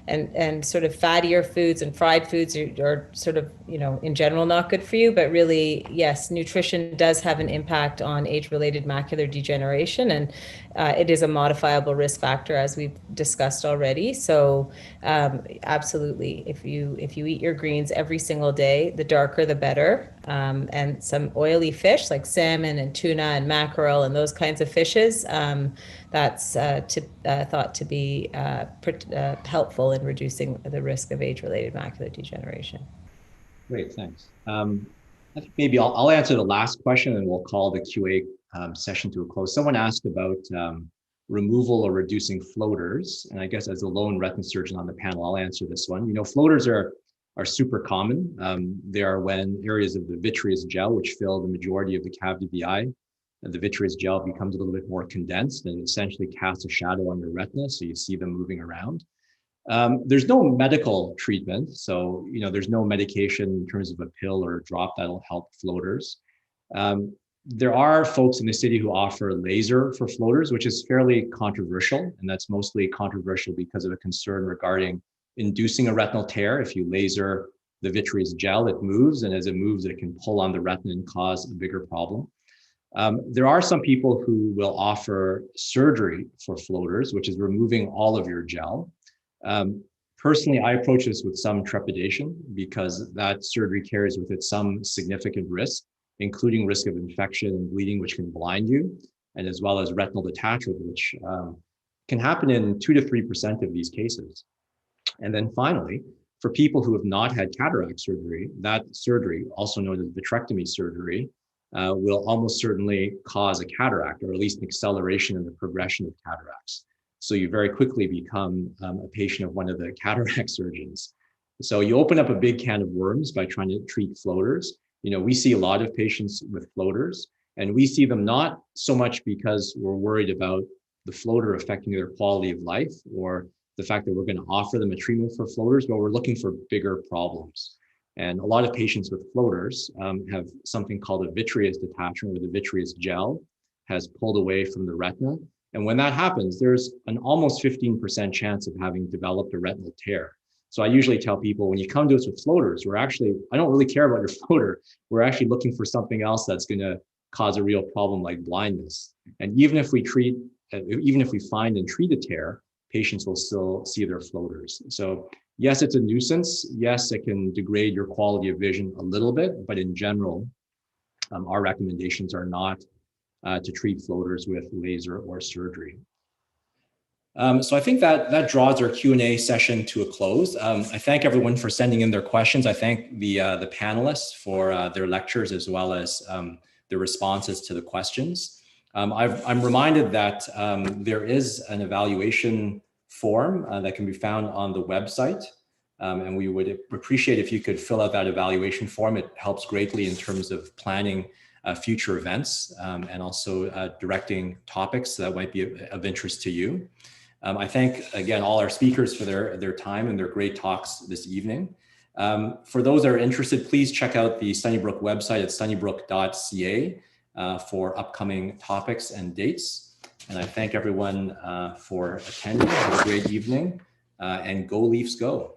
Speaker 3: And sort of fattier foods and fried foods are sort of, in general, not good for you. But really, yes, nutrition does have an impact on age-related macular degeneration, and it is a modifiable risk factor, as we've discussed already. So absolutely, if you eat your greens every single day, the darker the better. And some oily fish like salmon and tuna and mackerel and those kinds of fishes, that's thought to be helpful in reducing the risk of age-related macular degeneration.
Speaker 2: Great, thanks. I think maybe I'll answer the last question and we'll call the QA session to a close. Someone asked about removal or reducing floaters, and I guess as a lone retina surgeon on the panel, I'll answer this one. Floaters are super common. They are when areas of the vitreous gel, which fill the majority of the cavity of the eye, the vitreous gel becomes a little bit more condensed and essentially casts a shadow on your retina, so you see them moving around. There's no medical treatment, so there's no medication in terms of a pill or a drop that'll help floaters. There are folks in the city who offer laser for floaters, which is fairly controversial, and that's mostly controversial because of a concern regarding inducing a retinal tear. If you laser the vitreous gel, it moves, and as it moves, it can pull on the retina and cause a bigger problem. There are some people who will offer surgery for floaters, which is removing all of your gel. Personally, I approach this with some trepidation because that surgery carries with it some significant risk, including risk of infection and bleeding, which can blind you, and as well as retinal detachment, which can happen in 2 to 3% of these cases. And then finally, for people who have not had cataract surgery, that surgery, also known as vitrectomy surgery, will almost certainly cause a cataract, or at least an acceleration in the progression of cataracts. So you very quickly become a patient of one of the cataract surgeons. So you open up a big can of worms by trying to treat floaters. We see a lot of patients with floaters, and we see them not so much because we're worried about the floater affecting their quality of life or the fact that we're going to offer them a treatment for floaters, but we're looking for bigger problems. And a lot of patients with floaters have something called a vitreous detachment, where the vitreous gel has pulled away from the retina. And when that happens, there's an almost 15% chance of having developed a retinal tear. So I usually tell people, when you come to us with floaters, I don't really care about your floater. We're actually looking for something else that's going to cause a real problem like blindness. And even if we find and treat a tear, patients will still see their floaters. So yes, it's a nuisance. Yes, it can degrade your quality of vision a little bit, but in general, our recommendations are not to treat floaters with laser or surgery. So I think that draws our Q&A session to a close. I thank everyone for sending in their questions. I thank the panelists for their lectures as well as their responses to the questions. I'm reminded that there is an evaluation form that can be found on the website. And we would appreciate if you could fill out that evaluation form. It helps greatly in terms of planning future events and also directing topics that might be of interest to you. I thank, again, all our speakers for their time and their great talks this evening. For those that are interested, please check out the Sunnybrook website at sunnybrook.ca for upcoming topics and dates. And I thank everyone for attending. Have a great evening, and go Leafs go.